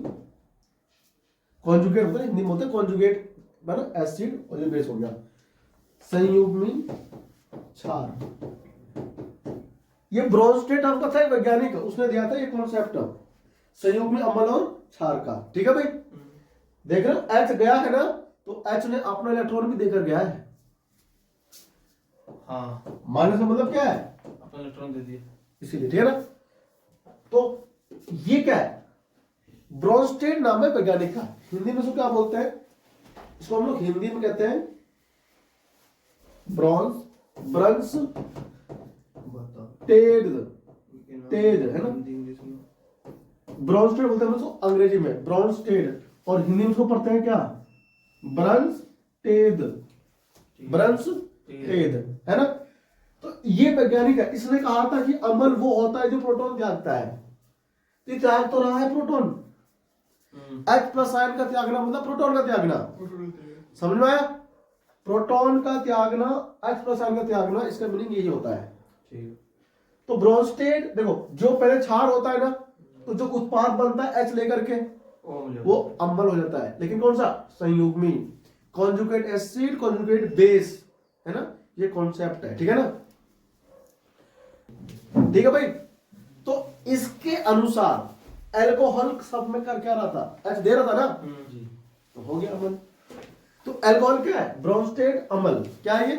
कॉन्जुगेट होता है, हिंदी में होता है कॉन्जुगेट, बना एसिड और ये बेस हो गया संयुग्मी क्षार। ये ब्रोंस्टेड आपका था वैज्ञानिक, उसने दिया था ये कॉन्सेप्ट संयुग्मी अम्ल और क्षार का। ठीक है भाई, देख रहे हो H गया है ना, तो H ने अपना इलेक्ट्रॉन भी देकर गया है। हाँ, माइनस का मतलब क्या है, अपना इलेक्ट्रॉन दे दिया, इसीलिए। ठीक है ना, तो ये क्या है, ब्रोंस्टेड नाम है वैज्ञानिक का। हिंदी में इसको क्या बोलते हैं, इसको हम लोग हिंदी में कहते हैं ब्रंस टेड, टेड है ना, इंग्लिश में ब्रोंस्टेड बोलते हैं उसको अंग्रेजी में ब्रोंस्टेड, और हिंदी में उसको पढ़ते हैं क्या, ब्रंस टेड, ब्रंस टेड है ना। तो ये वैज्ञानिक है, इसने कहा था कि अम्ल वो होता है जो प्रोटॉन त्यागता है, तो त्याग तो रहा है प्रोटॉन। H प्लस आयन का त्यागना मतलब प्रोटॉन का त्यागना, समझ में आया, प्रोटॉन का त्यागना, H प्लस आयन का त्यागना, इसका मीनिंग यही होता है। ठीक। तो ब्रोंस्टेड देखो, जो पहले क्षार होता है ना, तो जो उत्पाद बनता है H लेकर के वो अम्ल हो जाता है, लेकिन कौन सा, संयुग्मी, कॉन्जुगेट एसिड कॉन्जुगेट बेस, है ना, ये कॉन्सेप्ट है। ठीक है ना, ठीक है भाई। तो इसके अनुसार अल्कोहल सब में कर क्या रहा था, H दे रहा था ना, जी, तो हो गया अम्ल। तो अल्कोहल क्या है, ब्रोंस्टेड अम्ल, क्या है ये,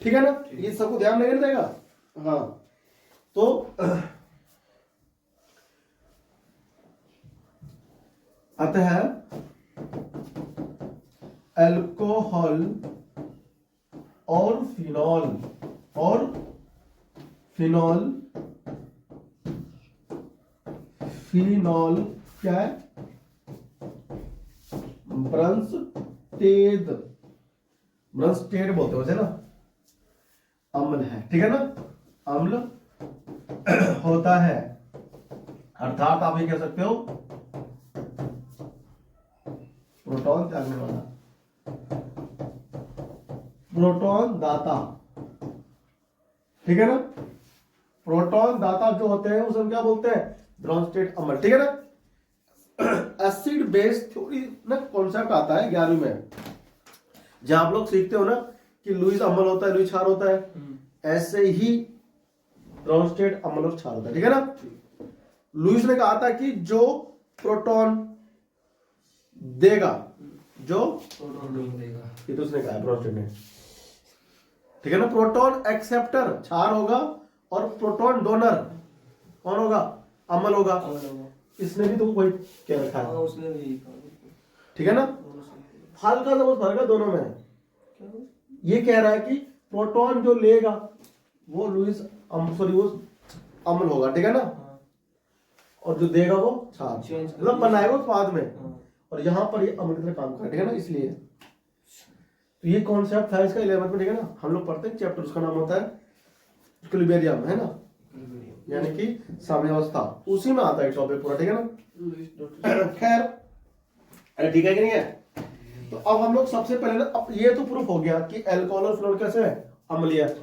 ठीक है ना, ये सबको ध्यान नहीं देगा। हाँ, तो अतः अल्कोहल और फिनॉल क्या है, ब्रंस्टेड बोलते हैं ना, अम्ल है। ठीक है ना, अम्ल होता है, अर्थात आप ये कह सकते हो प्रोटॉन त्यागने वाला, प्रोटॉन दाता। ठीक है ना, प्रोटॉन दाता जो होते हैं उसे हम क्या बोलते हैं, ब्रोंस्टेड अम्ल। ठीक है ना, एसिड बेस थ्योरी ना कॉन्सेप्ट आता है 11वीं में, जहां आप लोग सीखते हो ना कि लुईस अम्ल होता है, लुईस क्षार होता है, ऐसे ही ब्रोंस्टेड अम्ल और क्षार होता है। ठीक है ना, लुईस ने कहा था कि जो प्रोटॉन देगा, जो प्रोटॉन देगा, ये तो उसने कहा ब्रोंस्टेड ने। ठीक है ना, प्रोटॉन एक्सेप्टर क्षार होगा और प्रोटॉन डोनर कौन होगा, अम्ल होगा। इसने भी तो कोई क्या रखा है, उसने भी कहा। ठीक है ना, हल्का सा बहुत फर्क है दोनों में। ये कह रहा है कि प्रोटॉन जो लेगा वो लुईस सॉरी वो अम्ल होगा। ठीक है ना, और जो देगा वो क्षार, मतलब बनाएगा उत्पाद में, और यहाँ पर ये अम्ल की तरह काम करेगा। ठीक है ना, इसलिए तो ये कॉन्सेप्ट था इसका 11th में। ठीक है ना, हम लोग पढ़ते हैं चैप्टर, उसका नाम होता है इक्विलिब्रियम, है ना, यानी कि साम्यावस्था, उसी में आता है टॉपिक पूरा। ठीक है ना, खैर, अरे ठीक है कि नहीं है। तो अब हम लोग सबसे पहले ना, अब ये तो प्रूफ हो गया कि अल्कोहल और फिनॉल कैसे है, अम्लीय।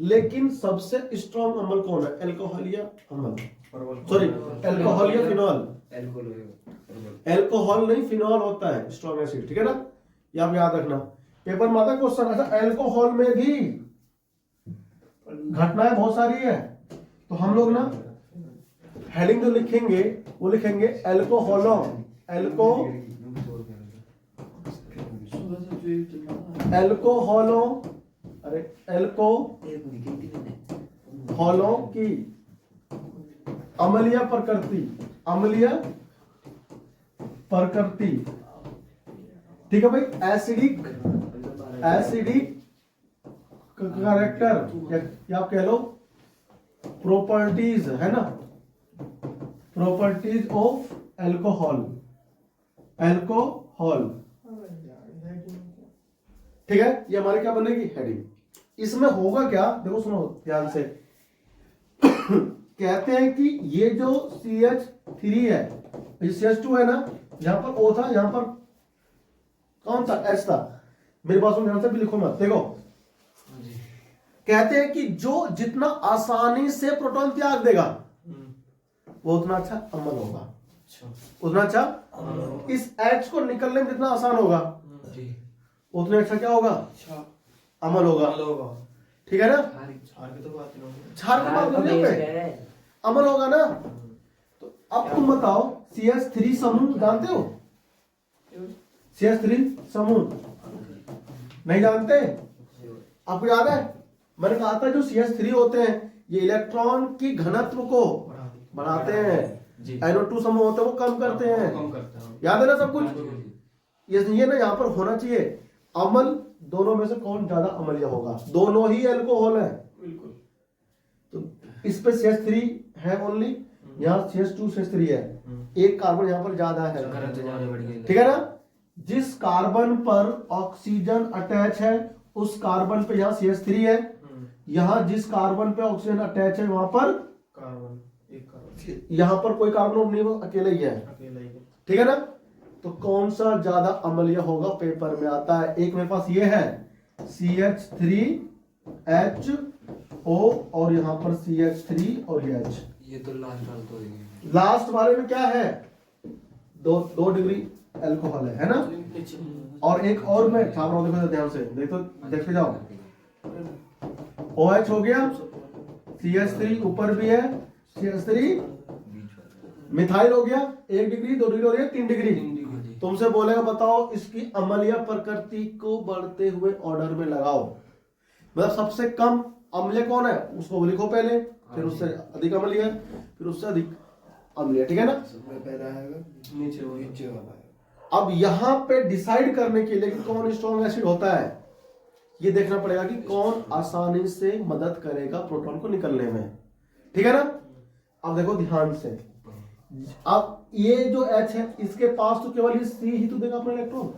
लेकिन सबसे स्ट्रॉन्ग अम्ल कौन है, अल्कोहल या अम्ल, सॉरी अल्कोहल या फिनॉल, अल्कोहल नहीं फिनॉल होता है स्ट्रॉन्ग एसिड। ठीक है ना, ये आप याद रखना, पेपर में आता है क्वेश्चन ऐसा, अल्कोहल में भी घटनाएं बहुत सारी है। तो हम लोग ना हेडिंग जो लिखेंगे वो लिखेंगे अल्कोहलों, अल्कोहलों, अरे अल्कोहलों की अम्लीय प्रकृति। ठीक है भाई, एसिडिक कैरेक्टर, या आप कह लो प्रॉपर्टीज, है ना, प्रॉपर्टीज ऑफ अल्कोहल। ठीक है, ये हमारी क्या बनेगी, हेडिंग। इसमें होगा क्या, देखो सुनो ध्यान से। कहते हैं कि ये जो CH3 है, ये CH2 है ना, यहां पर O था, यहां पर कौन था, H था। मेरे पास ध्यान से भी लिखो मत, देखो कहते हैं कि जो जितना आसानी से प्रोटॉन त्याग देगा वो उतना अच्छा अम्ल होगा, उतना अच्छा इस H को निकलने में जितना आसान होगा उतने अच्छा क्या होगा, अमल होगा। ठीक है ना, छार की तो बात ही नहीं। क्षार की बात नहीं पे अमल होगा ना। तो अब तुम बताओ CH3 समूह जानते हो, CH3 समूह नहीं जानते, आपको याद है मैंने कहा था जो CH3 होते हैं ये इलेक्ट्रॉन की घनत्व को बढ़ाते हैं, NO2 समूह होते हैं वो कम करते हैं, याद है ना सब कुछ। ये ना यहाँ पर होना चाहिए अमल, दोनों में से कौन ज्यादा अम्लीय होगा, दोनों ही अल्कोहल है बिल्कुल। तो इस पे CH3 है ओनली, यहाँ CH2 CH3 है, एक कार्बन यहाँ पर ज्यादा है। ठीक है ना, जिस कार्बन पर ऑक्सीजन अटैच है उस कार्बन पे यहाँ CH3 है, यहाँ जिस कार्बन पे ऑक्सीजन अटैच है वहां पर कार्बन, एक कार्बन, यहाँ पर कोई कार्बन नहीं, वो अकेला ही है। अकेला ही है। ठीक है ना, तो कौन सा ज्यादा अम्लीय होगा पेपर में आता है। एक मेरे पास ये है CH3HO और यहाँ पर CH3 और ये H। ये तो लास्ट लास्ट वाले में क्या है, 2 डिग्री अल्कोहल है ना। और एक और मैं छाप रहा हूँ, देखो ध्यान से देखो, देखते जाओ। OH हो गया, CH3 ऊपर भी है, CH3 मिथाइल हो गया, 1 डिग्री 2 डिग्री हो गया 3 डिग्री। तुमसे बोलेगा बताओ इसकी अम्लीय प्रकृति को बढ़ते हुए ऑर्डर में लगाओ, मतलब सबसे कम अम्लीय कौन है उसको लिखो पहले, फिर उससे अधिक अम्लीय, फिर उससे अधिक अम्लीय। ठीक है ना, नीचे वाला है। अब यहाँ पे डिसाइड करने के लिए कि कौन स्ट्रॉन्ग एसिड होता है ये देखना पड़ेगा कि कौन आसानी से मदद करेगा प्रोटॉन को निकलने में। ठीक है ना, अब देखो ध्यान से, अब ये जो H है इसके पास तो केवल C ही तो देगा अपना इलेक्ट्रॉन,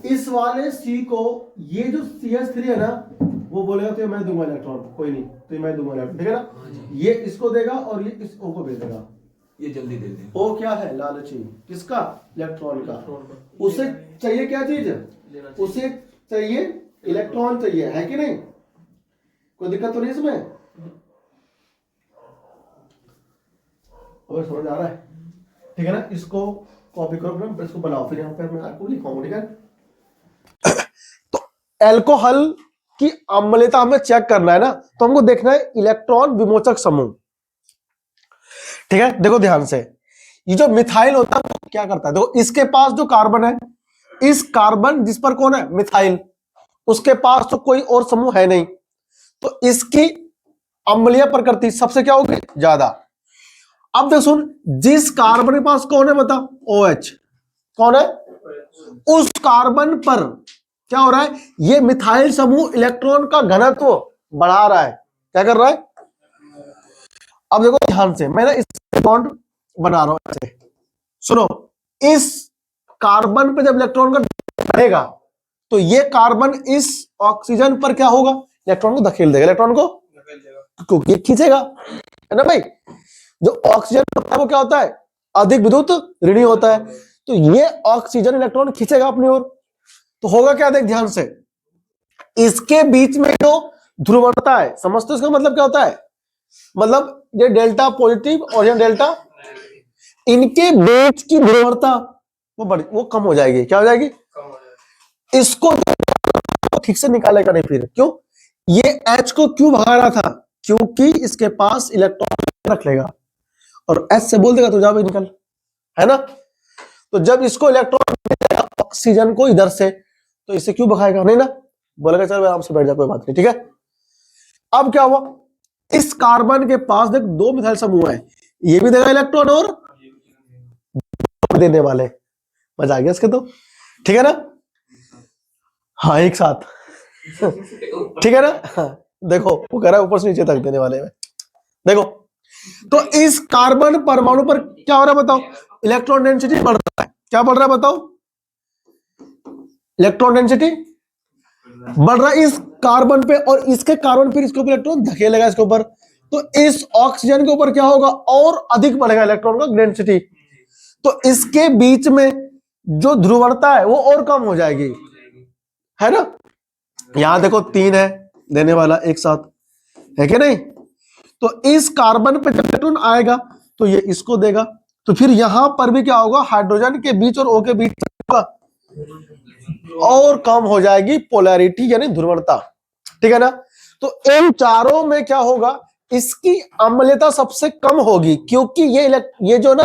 इस वाले C को ये जो CH3 है ना वो बोलेगा तो मैं दूंगा इलेक्ट्रॉन, कोई नहीं तो मैं दूंगा इलेक्ट्रॉन। ठीक है ना, ये इसको देगा और ये इस O को भेज देगा, ये जल्दी दे दे। O क्या है, लालची, किसका, इलेक्ट्रॉन का। उसे चाहिए क्या चीज, उसे चाहिए इलेक्ट्रॉन चाहिए, है कि नहीं, कोई दिक्कत तो नहीं इसमें, और समझ आ रहा है। ठीक है ना, इसको कॉपी करो, इसको बनाओ, फिर यहाँ पे मैं आपको लिखाऊंगा। ठीक है, तो अल्कोहल की अम्लता हमें चेक करना है ना, तो हमको देखना है इलेक्ट्रॉन विमोचक समूह। ठीक है, देखो ध्यान से, ये जो मिथाइल होता है वो क्या करता है, देखो इसके पास जो कार्बन है, इस कार्बन जिस पर कौन है मिथाइल, उसके पास तो कोई और समूह है नहीं, तो इसकी अम्लीय प्रकृति सबसे क्या होगी, ज्यादा। अब देख सुन, जिस कार्बन के पास कौन है बता, OH कौन है, उस कार्बन पर क्या हो रहा है, ये मिथाइल समूह इलेक्ट्रॉन का घनत्व बढ़ा रहा है, क्या कर रहा है। अब देखो ध्यान से, मैं ना इस बॉन्ड बना रहा हूं ऐसे, सुनो, इस कार्बन पे जब इलेक्ट्रॉन का बढ़ेगा तो ये कार्बन इस ऑक्सीजन पर क्या होगा, इलेक्ट्रॉन को धकेल देगा, इलेक्ट्रॉन को क्योंकि खींचेगा, है ना भाई। जो ऑक्सीजन होता है वो क्या होता है, अधिक विद्युत ऋणी होता है, तो ये ऑक्सीजन इलेक्ट्रॉन खींचेगा अपनी ओर, तो होगा क्या, देख ध्यान से, इसके बीच में जो ध्रुवता है, समझते हो इसका मतलब क्या होता है, मतलब ये डेल्टा पॉजिटिव और ये डेल्टा, इनके बीच की ध्रुवता वो कम हो जाएगी, क्या हो जाएगी, इसको ठीक से निकालेगा नहीं, फिर क्यों, ये H को क्यों भगा रहा था, क्योंकि इसके पास इलेक्ट्रॉन रख लेगा और H से बोल देगा तो जा भाई निकल, है ना। तो जब इसको इलेक्ट्रॉन ऑक्सीजन को इधर से, तो इसे क्यों भगाएगा नहीं ना, बोलेगा चल आराम से बैठ जा कोई बात नहीं। ठीक है, अब क्या हुआ, इस कार्बन के पास देख 2 मिथाइल समूह है, ये भी देगा इलेक्ट्रॉन और देने वाले, मजा आ गया इसके तो। ठीक है ना, हाँ एक साथ ठीक है ना, हाँ, देखो वो कह रहा है ऊपर से नीचे तक देने वाले में, देखो तो इस कार्बन परमाणु पर क्या हो रहा है बताओ, इलेक्ट्रॉन डेंसिटी बढ़ रहा है, क्या बढ़ रहा है बताओ, इलेक्ट्रॉन डेंसिटी बढ़ रहा है इस कार्बन पे, और इसके कार्बन फिर इसके ऊपर इलेक्ट्रॉन धकेलेगा इसके ऊपर, तो इस ऑक्सीजन के ऊपर क्या होगा, और अधिक बढ़ेगा इलेक्ट्रॉन का डेंसिटी, तो इसके बीच में जो ध्रुवता है वो और कम हो जाएगी, है ना। यहां देखो 3 है, देने वाला एक साथ, है कि नहीं? तो इस कार्बन पे जब इलेक्ट्रॉन आएगा तो ये इसको देगा, तो फिर यहां पर भी क्या होगा, हाइड्रोजन के बीच और O के बीच होगा और कम हो जाएगी पोलैरिटी यानी ध्रुवणता, ठीक है ना? तो इन चारों में क्या होगा, इसकी अम्लता सबसे कम होगी, क्योंकि ये जो ना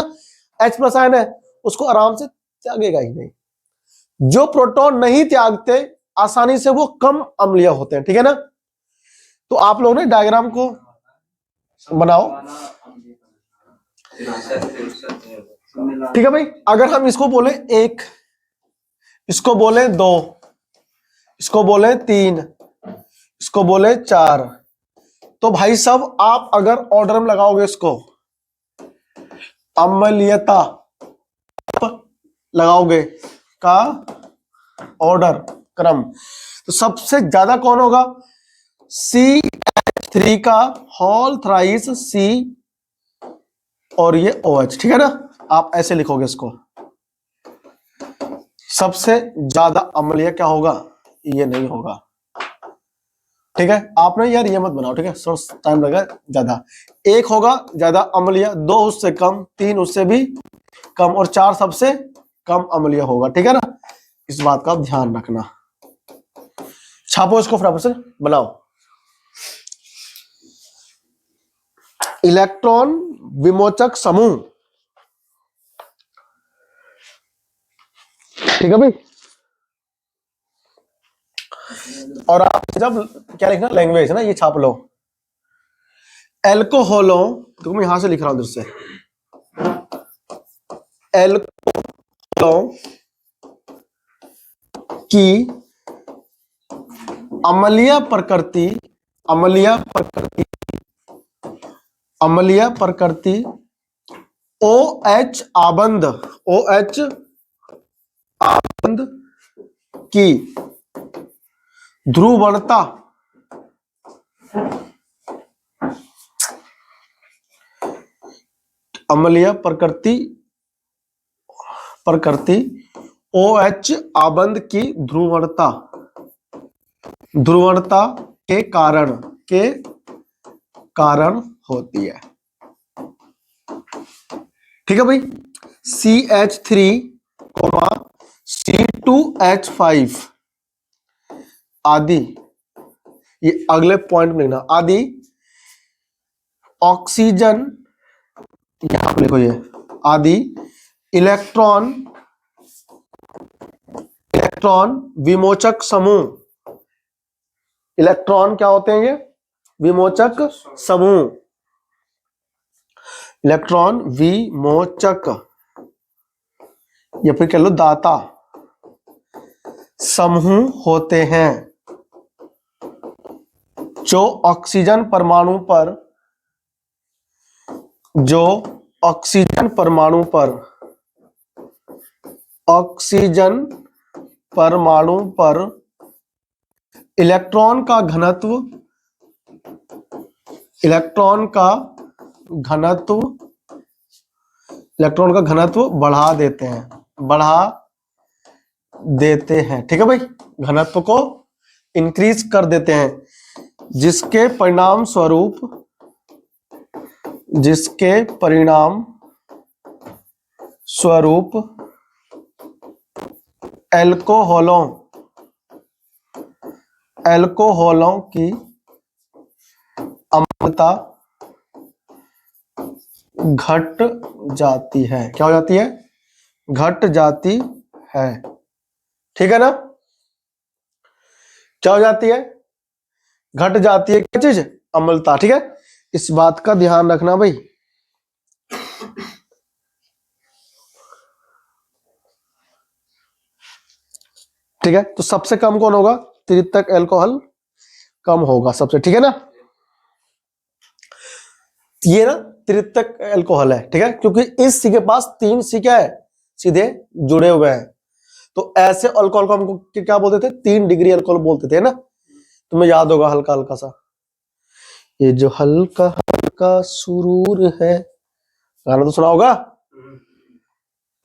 H+ आयन है उसको आराम से त्यागेगा ही नहीं। जो प्रोटॉन नहीं त्यागते आसानी से वो कम अम्लीय होते हैं, ठीक है ना? तो आप लोग ने डायग्राम को बनाओ, ठीक है भाई। अगर हम इसको बोले 1, इसको बोले 2, इसको बोले 3, इसको बोले 4, तो भाई साहब आप अगर ऑर्डर में लगाओगे इसको, अम्लीयता लगाओगे का ऑर्डर क्रम, तो सबसे ज्यादा कौन होगा, CH3 का होल थ्राइस C और ये OH, ठीक है ना? आप ऐसे लिखोगे इसको, सबसे ज्यादा अम्लीय क्या होगा, ये नहीं होगा, ठीक है? आपने यार ये मत बनाओ, ठीक है? सोर्स टाइम लगेगा ज्यादा। 1 होगा ज्यादा अम्लीय, 2 उससे कम, 3 उससे भी कम और 4 सबसे कम अम्लीय होगा, ठीक है ना? इस बात का ध्यान रखना। छापो इसको फटाफट से, बनाओ। इलेक्ट्रॉन विमोचक समूह, ठीक है भाई? और आप जब क्या लिखना, लैंग्वेज है ना, ये छाप लो। एल्कोहलों, तो मैं यहां से लिख रहा हूं इधर से, एल्कोहलों की अम्लीय प्रकृति, अम्लीय प्रकृति OH आबंध, OH आबंध की ध्रुवणता अम्लीय प्रकृति OH आबंध की ध्रुवणता के कारण होती है, ठीक है भाई? CH3, C2H5 आदि, ये अगले पॉइंट में लिखना, आदि ऑक्सीजन, यहां पर लिखो ये आदि इलेक्ट्रॉन विमोचक समूह, इलेक्ट्रॉन क्या होते हैं, ये विमोचक समूह, इलेक्ट्रॉन विमोचक या फिर कह लो दाता समूह होते हैं, जो ऑक्सीजन परमाणु पर इलेक्ट्रॉन का घनत्व बढ़ा देते हैं, ठीक है भाई? घनत्व को इंक्रीज कर देते हैं, जिसके परिणाम स्वरूप एल्कोहलों की अम्लता घट जाती है, क्या हो जाती है, घट जाती है, ठीक है ना? क्या हो जाती है, घट जाती है, क्या चीज, अम्लता, ठीक है? इस बात का ध्यान रखना भाई। ठीक है, तो सबसे कम कौन होगा, त्रितक एल्कोहल कम होगा सबसे, ठीक है ना? ये ना त्रितक एल्कोहल है, ठीक है? क्योंकि इस सी के पास 3 सी क्या है, सीधे जुड़े हुए हैं, तो ऐसे अल्कोहल को हमको क्या बोलते थे, 3 डिग्री अल्कोहल बोलते थे ना? तुम्हें याद होगा हल्का हल्का सा, ये जो हल्का हल्का सुरूर है, गाना तो सुना होगा,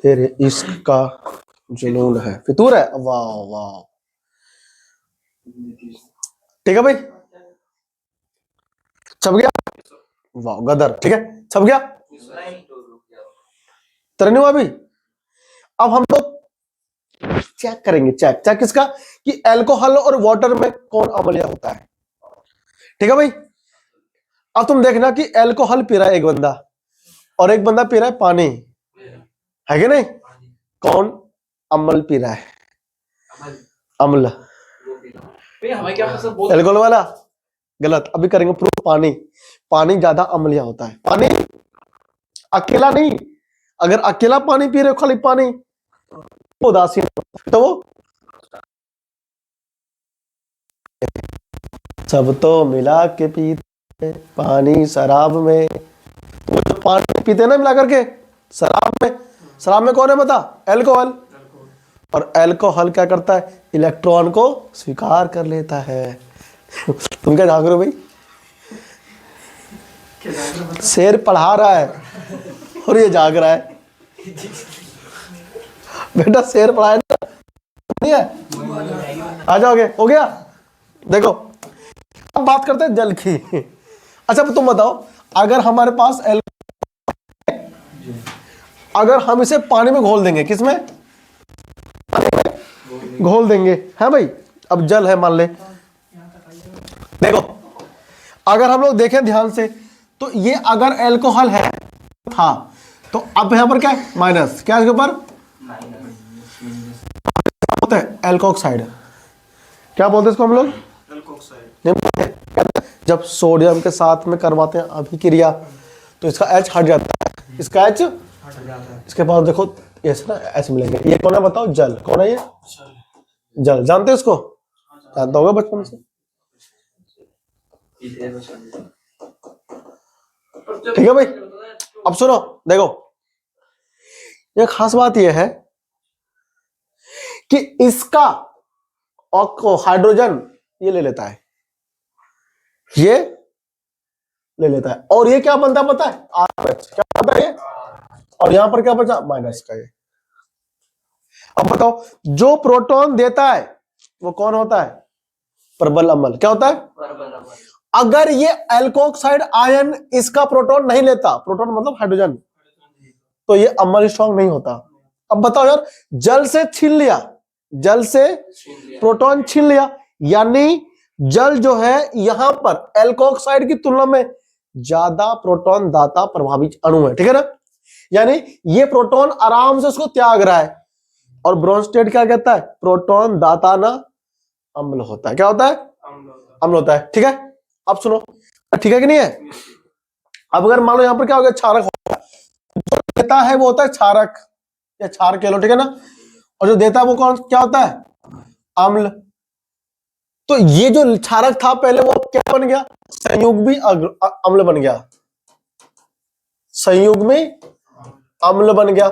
तेरे इश्क का जुनून है, फितूर है, वाह वाह, ठीक है भाई? छप गया? वाह गदर, ठीक है, छप गया? तो नहीं हुआ अभी? अब हम लोग चेक करेंगे, चेक चेक किसका, कि अल्कोहल और वाटर में कौन अम्लीय होता है। ठीक है भाई, अब तुम देखना कि अल्कोहल पी रहा है एक बंदा और एक बंदा पी रहा है पानी, है कि नहीं? कौन अम्ल पी रहा है? अम्ल, हमें क्या पसंद बोल अल्कोहल वाला गलत। अभी करेंगे प्रूफ, पानी, पानी ज्यादा अम्लीय होता है। पानी अकेला नहीं, अगर अकेला पानी पी रहे हो खाली पानी तो उदासीन, तो वो सब तो मिला के पीते पानी शराब में, वो जो पानी पीते हैं ना मिला करके शराब में कौन है बता? अल्कोहल। और अल्कोहल क्या करता है? इलेक्ट्रॉन को स्वीकार कर लेता है। तुम क्या जाग रहे हो भाई? शेर पढ़ा रहा है और ये जाग रहा है। बेटा शेर पढ़ाए ना, नहीं है? आ जाओगे, हो गया? देखो अब बात करते हैं जल की। अच्छा तुम बताओ, अगर हमारे पास अगर हम इसे पानी में घोल देंगे, किसमें घोल देंगे, है भाई? अब जल है मान ले, देखो अगर हम लोग देखें ध्यान से तो ये अगर अल्कोहल है था तो अब यहां पर क्या है? माइनस, क्या इसके ऊपर होता है? एल्कोक्साइड। क्या बोलते हैं इसको हम लोग? नहीं बोलते। जब सोडियम के साथ में करवाते हैं अभिक्रिया तो इसका H हट जाता है, इसका H, इसके पास देखो ऐसे ना ऐसे मिलेंगे। ये कौन है बताओ? जल। कौन है ये? जल। जानते हो इसको? जानता होगा बचपन से। ठीक है भाई, अब सुनो, देखो ये खास बात यह है कि इसका हाइड्रोजन ये ले लेता है, ये ले लेता है, और ये क्या बनता है पता है? RH। क्या बनता है ये? और यहां पर क्या बचा? माइनस का ये। अब बताओ, जो प्रोटॉन देता है वो कौन होता है? प्रबल अम्ल। क्या होता है? अगर ये एल्कोक्साइड आयन इसका प्रोटॉन नहीं लेता, प्रोटॉन मतलब हाइड्रोजन, तो ये अम्ल स्ट्रॉन्ग नहीं होता। अब बताओ यार, जल से छीन लिया, जल से प्रोटॉन छीन लिया, यानी जल जो है यहां पर एल्कोक्साइड की तुलना में ज्यादा प्रोटॉन दाता प्रभावी अणु है। ठीक है ना? यानी ये प्रोटॉन आराम से उसको त्याग रहा है। और ब्रोंस्टेड क्या कहता है? प्रोटॉन दाता ना अम्ल होता है। क्या होता है? अम्ल होता है। ठीक है, अब सुनो, ठीक है कि नहीं है? अब अगर मान लो यहां पर क्या हो गया? क्षारक होगा, जो देता है वो होता है क्षारक या क्षार कह लो, ठीक है ना? और जो देता है वो कौन, क्या होता है? अम्ल। तो ये जो क्षारक था पहले वो क्या बन गया? संयुग्मी अम्ल बन गया, संयुग्मी अम्ल बन गया।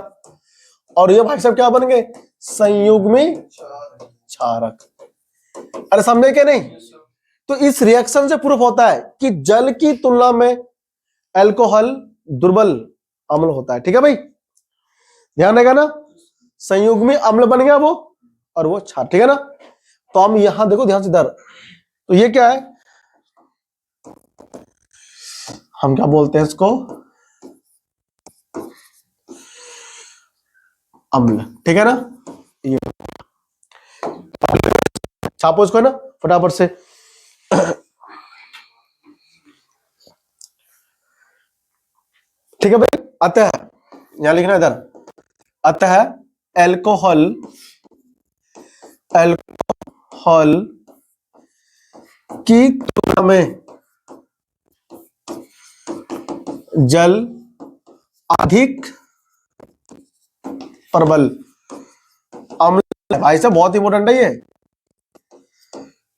और ये भाई साहब क्या बन गए? संयुग्मी क्षारक। अरे समझे क्या नहीं? तो इस रिएक्शन से प्रूफ होता है कि जल की तुलना में अल्कोहल दुर्बल अम्ल होता है। ठीक है भाई, ध्यान रहेगा ना? संयुग्मी अम्ल बन गया वो, और वो क्षार। ठीक है ना? तो हम यहां देखो ध्यान से इधर, तो ये क्या है? हम क्या बोलते हैं इसको? अम्ल। ठीक है ना? ये छापो इसको, है ना, फटाफट से। ठीक है भाई, अतः यहां लिखना इधर, अतः अल्कोहल की तुलना में जल अधिक प्रबल अम्ल है। भाई साहब बहुत इंपॉर्टेंट है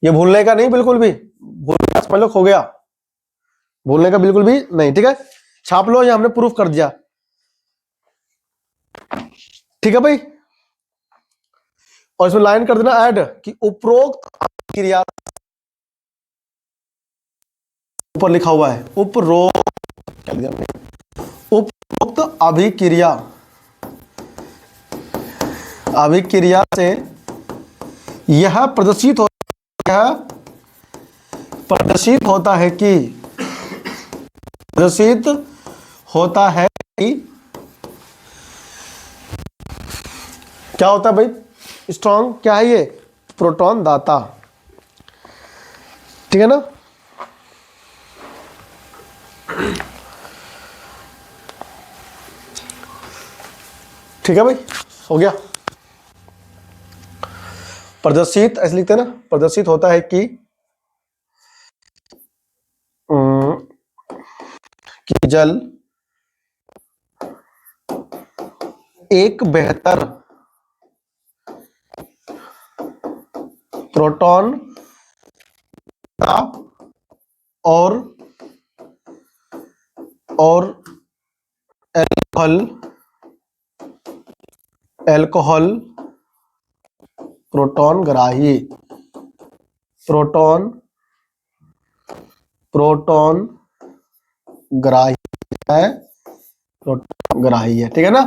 ये भूलने का नहीं, बिल्कुल भी भूलने का समझ लो खो गया, भूलने का बिल्कुल भी नहीं। ठीक है, छाप लो, ये हमने प्रूफ कर दिया। ठीक है भाई, और इसमें लाइन कर देना ऐड कि उपरोक्त क्रिया, ऊपर लिखा हुआ है उपरोक्त अभिक्रिया से यह प्रदर्शित होता है कि प्रदर्शित होता है कि क्या होता है भाई स्ट्रॉन्ग, क्या है ये, प्रोटॉन दाता, ठीक है ना। ठीक है भाई, हो गया। प्रदर्शित ऐसे लिखते हैं ना, प्रदर्शित होता है कि जल एक बेहतर प्रोटॉन और अल्कोहल प्रोटॉन ग्राही, प्रोटॉन ग्राही है, प्रोटॉन ग्राही है, ठीक है ना।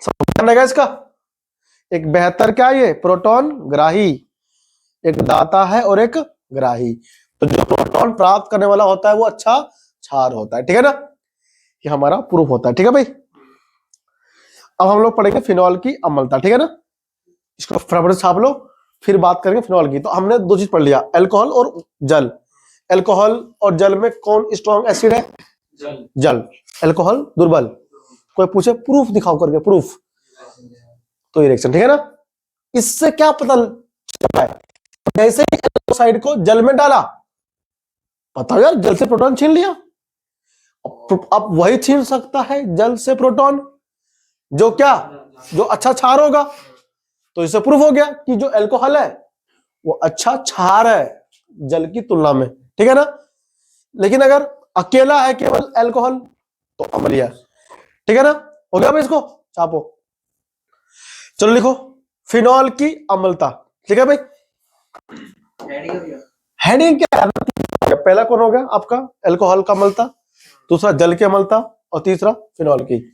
समझ आएगा इसका। एक बेहतर क्या है ये, प्रोटॉन ग्राही, एक दाता है और एक ग्राही। तो जो प्रोटॉन प्राप्त करने वाला होता है वो अच्छा क्षार होता है, ठीक है ना। ये हमारा प्रूफ होता है, ठीक है भाई। अब हम लोग पढ़ेंगे फिनॉल की अम्लता, ठीक है ना। इसको फटाफट से छाप लो, फिर बात करेंगे फिनॉल की। तो हमने दो चीज पढ़ लिया, अल्कोहल और जल। अल्कोहल और जल में कौन स्ट्रॉन्ग एसिड है, जल। अल्कोहल दुर्बल। कोई पूछे प्रूफ दिखाओ करके, प्रूफ तो रिएक्शन, ठीक है ना। इससे क्या पता चलता है, जैसे ही एल्कोसाइड को जल में डाला, पता यार जल से प्रोटॉन छीन लिया। अब वही छीन सकता है जल से प्रोटॉन जो क्या, जो अच्छा क्षार होगा। तो इससे प्रूफ हो गया कि जो अल्कोहल है वो अच्छा क्षार है जल की तुलना में, ठीक है ना। लेकिन अगर अकेला है केवल अल्कोहल तो अम्लीय है, ठीक है ना। हो गया भाई, इसको छापो। चलो लिखो फिनॉल की अम्लता, ठीक है भाई। हेडिंग क्या है, पहला कौन हो गया आपका, अल्कोहल का अम्लता, दूसरा जल की अम्लता और तीसरा फिनॉल की।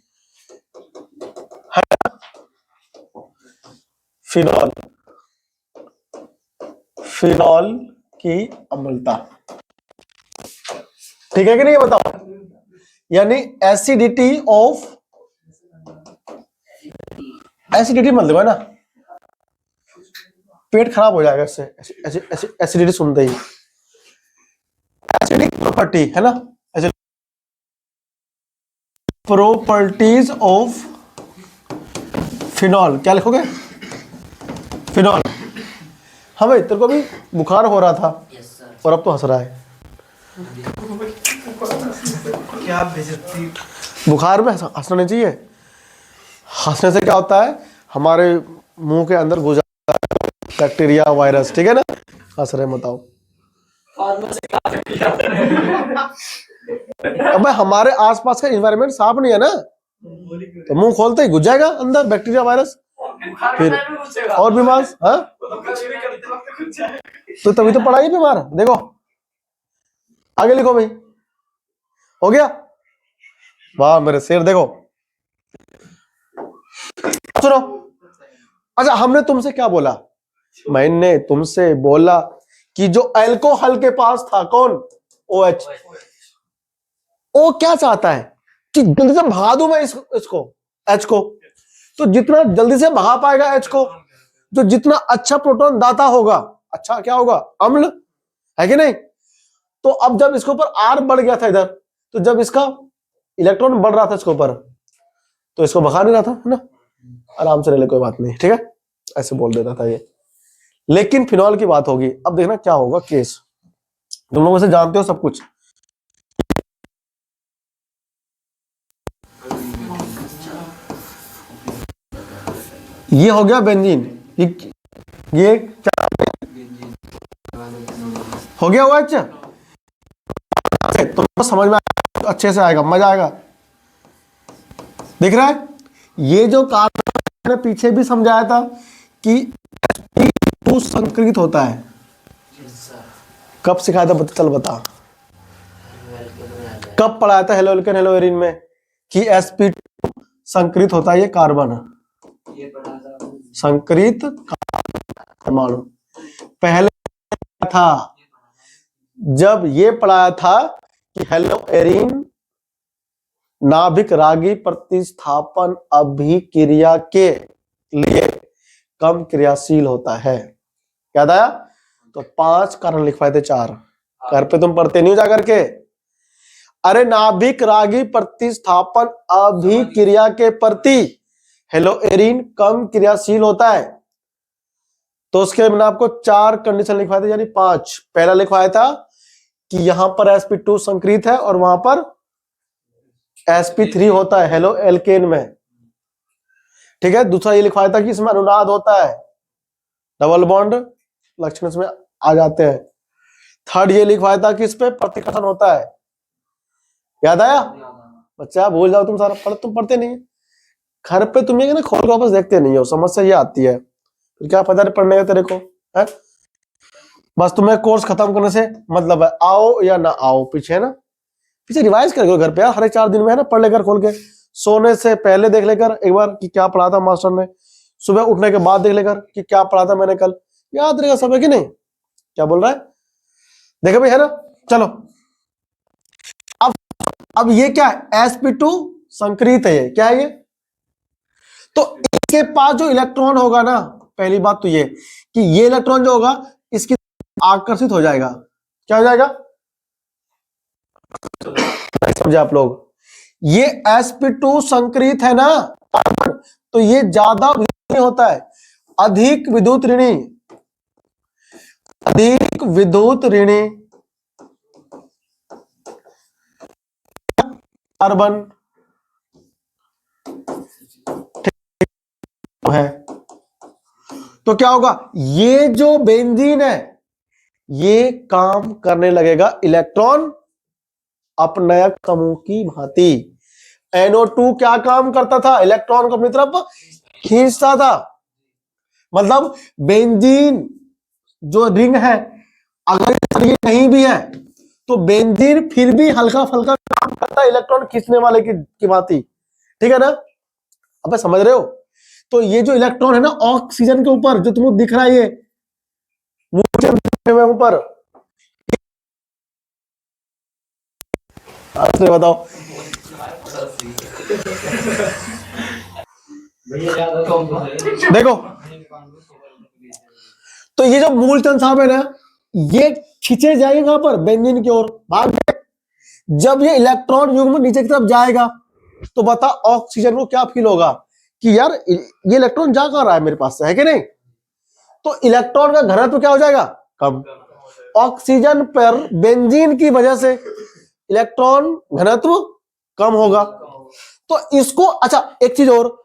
फिनॉल की अम्लता, ठीक है कि नहीं, बताओ। यानी एसिडिटी मतलब है ना, पेट खराब हो जाएगा इससे, एसिडिटी सुनते ही। एसिडिक प्रॉपर्टी है ना, प्रॉपर्टीज ऑफ फिनॉल, क्या लिखोगे, फिनॉल। हाँ भाई, तेरे को भी बुखार हो रहा था और अब तो हंस रहा है। क्या बेइज्जती। बुखार में हंसना नहीं चाहिए। हंसने से क्या होता है, हमारे मुंह के अंदर घुस जाता है बैक्टीरिया वायरस, ठीक है ना। हंस रहे बताओ। अब हमारे आसपास का एनवायरनमेंट साफ नहीं है ना, तो मुंह खोलते ही घुस जाएगा अंदर बैक्टीरिया वायरस, फिर और बीमार। हाँ तो तभी तो पड़ा ही बीमार, देखो आगे लिखो भाई। हो गया, वाह मेरे शेर। देखो सुनो, अच्छा हमने तुमसे क्या बोला, मैंने तुमसे बोला कि जो अल्कोहल के पास था कौन, OH, वो क्या चाहता है कि जल्दी से भगा दूं मैं इसको H को। तो जितना जल्दी से भगा पाएगा H को, जो जितना अच्छा प्रोटॉन दाता होगा, अच्छा क्या होगा, अम्ल, है कि नहीं। तो अब जब इसके ऊपर R बढ़ गया था इधर, तो जब इसका इलेक्ट्रॉन बढ़ रहा था इसके ऊपर, तो इसको भगा नहीं रहा था, है ना। आराम से रह ले, कोई बात नहीं, ठीक है, ऐसे बोल देता था ये। लेकिन फिनॉल की बात होगी, अब देखना क्या होगा केस। तुम लोग वैसे जानते हो सब कुछ। ये हो गया बेंजीन, ये क्या हो गया, हुआ अच्छा। तुमको समझ में अच्छे से आएगा, मजा आएगा। दिख रहा है, ये जो कार्बन ने पीछे भी समझाया था कि sp2 संकृत होता है। कब सिखाया था, चल बता, कब पढ़ाया था हेलो एल्केन हेलो एरिन में कि sp2 संकृत होता है, ये कार्बन संकृत परमाणु। पहले था जब ये पढ़ाया था कि हेलो एरीन नाभिक रागी प्रतिस्थापन अभिक्रिया के लिए कम क्रियाशील होता है। याद आया? तो 5 कारण लिखवाए थे, 4 घर पे तुम पढ़ते नहीं हो जा करके। अरे नाभिक रागी प्रतिस्थापन अभिक्रिया के प्रति हेलो एरीन कम क्रियाशील होता है। तो उसके मैंने आपको 4 कंडीशन लिखवाए थे, यानी 5। पहला लिखवाया था कि यहां पर sp2 संक्रित है और वहां पर sp3 होता है हेलो एल्केन में, ठीक है। दूसरा ये लिखवाया था कि इसमें अनुनाद होता है, डबल बॉन्ड लक्षण इसमें आ जाते हैं। थर्ड ये लिखवाया था कि इस पे प्रतिकर्षण होता है। याद आया? बच्चा भूल जाओ तुम सारा, तुम पढ़ते नहीं है घर पे, तुम ये ना खोल के वापस देखते नहीं हो, समस्या ये आती है। फिर क्या पता नहीं पढ़ने का तेरे को है? बस तुम्हें कोर्स खत्म करने से मतलब है, आओ या ना आओ पीछे, है ना। पीछे रिवाइज कर घर पे यार, हर एक 4 दिन में है ना, पढ़ लेकर खोल के, सोने से पहले देख लेकर एक बार कि क्या पढ़ा था मास्टर ने, सुबह उठने के बाद देख लेकर कि क्या पढ़ा था मैंने कल, याद रहेगा सब, है कि नहीं? क्या बोल रहा है? देखो भाई, है ना। चलो अब ये क्या है? sp2 संक्रित है। ये क्या है? ये तो इसके पास जो इलेक्ट्रॉन होगा ना, पहली बात तो ये कि ये इलेक्ट्रॉन जो होगा इसकी आकर्षित हो जाएगा। क्या हो जाएगा? समझे आप लोग? ये sp2 संक्रित है ना, तो ये ज्यादा विद्युत होता है, अधिक विद्युत ऋणी, अधिक विद्युत ऋणी कार्बन है। तो क्या होगा? ये जो बेंजीन है ये काम करने लगेगा इलेक्ट्रॉन अपनयक समूह की भांति। NO2 क्या काम करता था? इलेक्ट्रॉन को अपनी तरफ खींचता था। मतलब बेंजीन जो रिंग है, अगर ये नहीं भी है तो बेंजीन फिर भी हल्का फल्का काम करता है इलेक्ट्रॉन खींचने वाले की भांति, ठीक है ना? अब समझ रहे हो? तो ये जो इलेक्ट्रॉन है ना ऑक्सीजन के ऊपर, जो तुमको दिख रहा है ये ऊपर, बताओ देखो, तो ये जो मूलचंद साहब है ना, ये खींचे जाएंगे कहां पर? बेंजीन की ओर भाग गए। जब ये इलेक्ट्रॉन युग्म नीचे की तरफ जाएगा तो बता ऑक्सीजन को क्या फील होगा कि यार ये इलेक्ट्रॉन जा कर रहा है मेरे पास से, है कि नहीं? तो इलेक्ट्रॉन का घनत्व क्या हो जाएगा? कम। ऑक्सीजन पर बेंजीन की वजह से इलेक्ट्रॉन घनत्व कम होगा। तो इसको, अच्छा एक चीज और,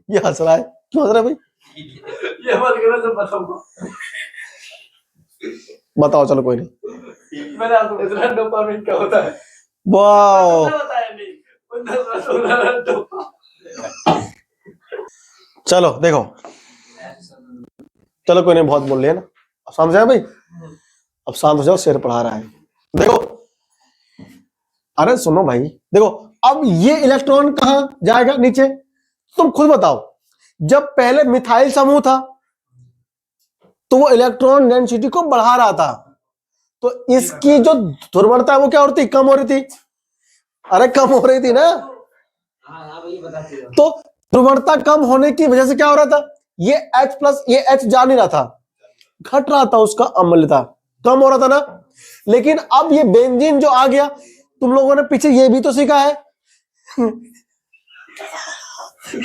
ये हंस रहा है, क्यों हंस रहा है भाई? ये मत करो, सब बताऊंगा। बताओ, चलो कोई नहीं। मैंने आपको बताया डोपामिन क्या होता है। वाओ, बताया नहीं, 15 चलो देखो, चलो कोई नहीं, बहुत बोल लिया ना, अब शांत हो जाओ भाई, अब शांत हो जाओ, शेर पढ़ा रहा है। देखो, अरे सुनो भाई, देखो अब ये इलेक्ट्रॉन कहां जाएगा? नीचे। तुम खुद बताओ, जब पहले मिथाइल समूह था तो वो इलेक्ट्रॉन डेंसिटी को बढ़ा रहा था, तो इसकी जो ध्रुवणता है वो क्या हो रही थी? कम हो रही थी। अरे कम हो रही थी ना। तो ध्रुवणता कम होने की वजह से क्या हो रहा था? ये H+ ये H जा नहीं रहा था, घट रहा था, उसका अम्लता कम हो रहा था ना। लेकिन अब ये बेंजीन जो आ गया, तुम लोगों ने पीछे ये भी तो सीखा है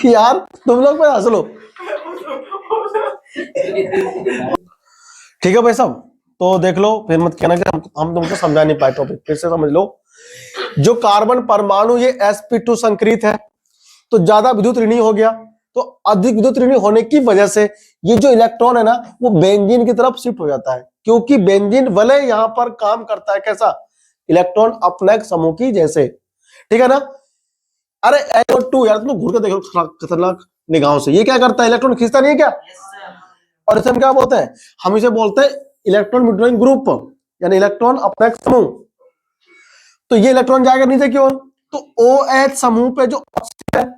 यार, तुम लोग पे हंस लो, ठीक है भाई साहब? तो देख लो, फिर मत कहना कि हम तुमको समझा नहीं पाए टॉपिक, फिर से समझ लो। जो कार्बन परमाणु ये sp2 संक्रित है तो ज्यादा विद्युत ऋणी हो गया, तो अधिक विद्युत ऋणी होने की वजह से ये जो इलेक्ट्रॉन है ना वो बेंजीन की तरफ शिफ्ट हो जाता है, क्योंकि बेंजीन भले यहां पर काम करता है कैसा? इलेक्ट्रॉन अपनयक समूह की जैसे, ठीक है ना? अरे NO2 यार, तुम घूर के देखो खतरनाक निगाहों से, ये क्या करता है? इलेक्ट्रॉन खींचता नहीं है क्या? और इसे हम क्या बोलते हैं? हम इसे बोलते हैं इलेक्ट्रॉन विड्रॉइंग ग्रुप, यानी इलेक्ट्रॉन अपनयक समूह। तो ये इलेक्ट्रॉन जाएगा नीचे क्यों? तो OH समूह पे जो ऑक्सीजन है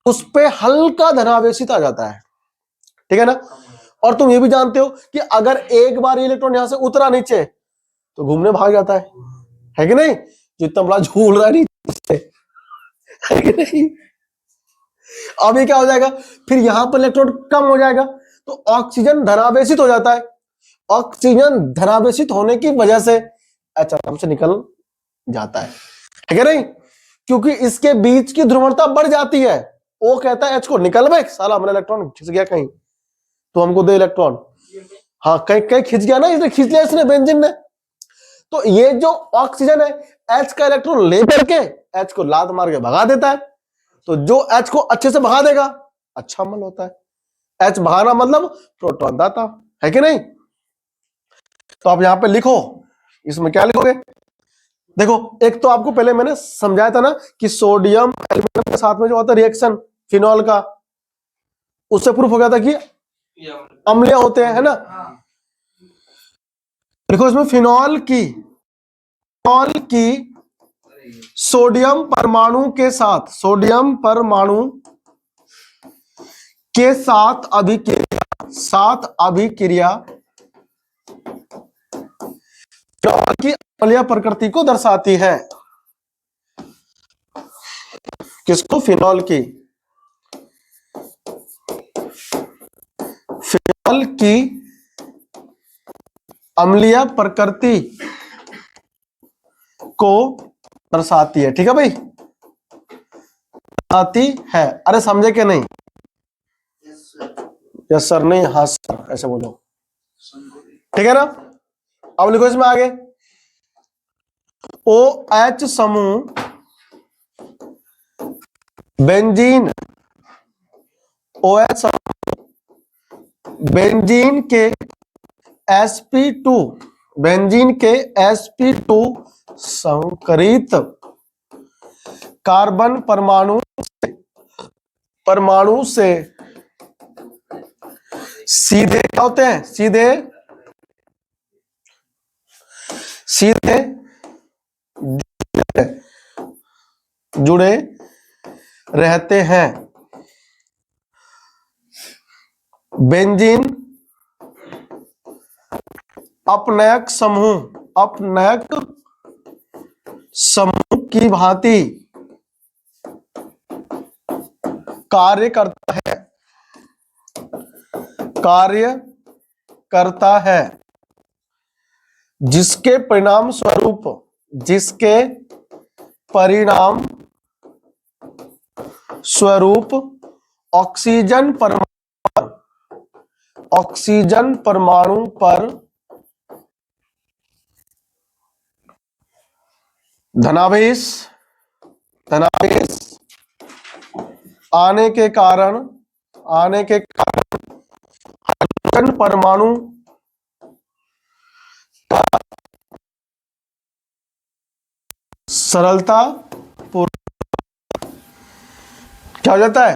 उस पे हल्का धनावेशित आ जाता है, ठीक है ना? और तुम ये भी जानते हो कि अगर एक बार ये इलेक्ट्रॉन यहां से उतरा नीचे तो घूमने भाग जाता है कि नहीं? जो इतना बड़ा झूल रहा है नहीं, है कि नहीं? अब ये क्या हो जाएगा, फिर यहां पर इलेक्ट्रॉन कम हो जाएगा, तो ऑक्सीजन धनावेशित हो जाता है। ऑक्सीजन धनावेशित होने की वजह से H आराम से निकल जाता है कि नहीं? क्योंकि इसके बीच की ध्रुवणता बढ़ जाती है। वो कहता है H को निकल बे, साला हमारा इलेक्ट्रॉन खिंच गया कहीं, तो हमको दे इलेक्ट्रॉन। हाँ, कहीं कहीं खिंच गया ना, इसने खींच लिया इसने, बेंजीन ने। तो ये जो ऑक्सीजन है, H का इलेक्ट्रॉन लेकर के H को लात मार के भगा देता है। तो जो H को अच्छे से भगा देगा, अच्छा अमल होता है। H भगाना मतलब प्रोटॉन दाता, है कि नहीं? तो आप यहां पे लिखो, इसमें क्या लिखोगे? देखो, एक तो आपको पहले मैंने समझाया था ना कि सोडियम एल्यूमिनियम के साथ में जो होता है रिएक्शन फिनॉल का, उससे प्रूफ हो गया था कि अम्लीय होते हैं, है ना? देखो इसमें फिनॉल की सोडियम परमाणु के साथ अभिक्रिया फिनॉल की अम्लीय प्रकृति को दर्शाती है। किसको? फिनॉल की अम्लीय प्रकृति को दर्शाती है। ठीक है भाई, दर्शाती है। अरे समझे कि नहीं? यस सर, नहीं हाँ सर, ऐसे बोलो, ठीक है ना? अब लिखो इसमें आगे, OH समूह बेंजीन, OH समूह बेंजीन के sp2 संकरित कार्बन परमाणु से सीधे क्या होते हैं? सीधे जुड़े रहते हैं। बेंजीन अपनयक समूह की भांति कार्य करता है, जिसके परिणाम स्वरूप ऑक्सीजन परमाणु पर धनावेश आने के कारण हाइड्रोजन परमाणु का सरलता पूर्वक क्या हो जाता है?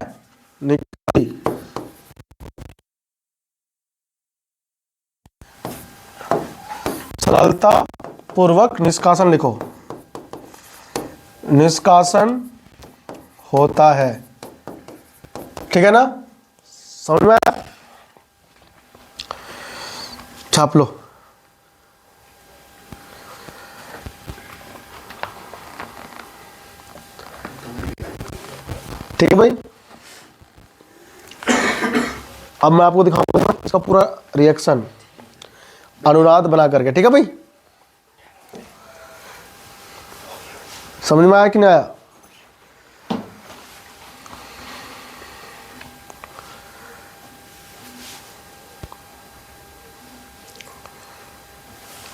सरलता पूर्वक निष्कासन लिखो, निष्कासन होता है। ठीक है ना? समझ में आया? छाप लो। ठीक है भाई, अब मैं आपको दिखाऊंगा इसका पूरा रिएक्शन अनुनाद बना करके। ठीक है भाई, समझ में आया कि नहीं आया?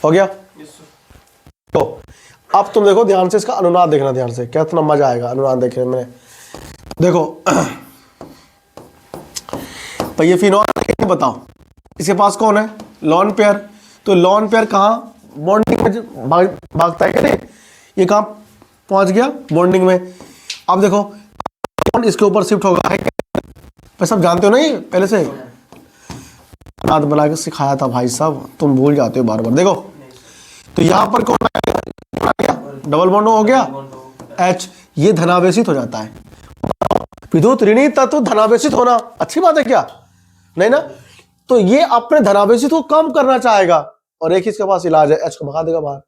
हो गया? तो अब तुम देखो ध्यान से, इसका अनुनाद देखना ध्यान से, क्या इतना मजा आएगा अनुनाद देखने में। देखो भाई, ये फिनॉल बताओ, इसके पास कौन है? Lone pair. तो लॉन पेयर कहाँ बॉन्डिंग में भागता है? क्या नहीं, ये कहाँ पहुंच गया? बॉन्डिंग में। अब देखो इसके ऊपर शिफ्ट होगा, है सब जानते हो नहीं पहले से, याद बना के सिखाया था भाई साहब, तुम भूल जाते हो बार बार। देखो तो यहां पर कौन आ गया? डबल बॉन्ड हो गया H, ये धनावेशित हो जाता है। विद्युत ऋणी तत्व धनावेशित होना अच्छी बात है क्या? नहीं ना? तो ये अपने धनावेशित को कम करना चाहेगा, और एक ही इसके पास इलाज है, H को भगा देगा बाहर।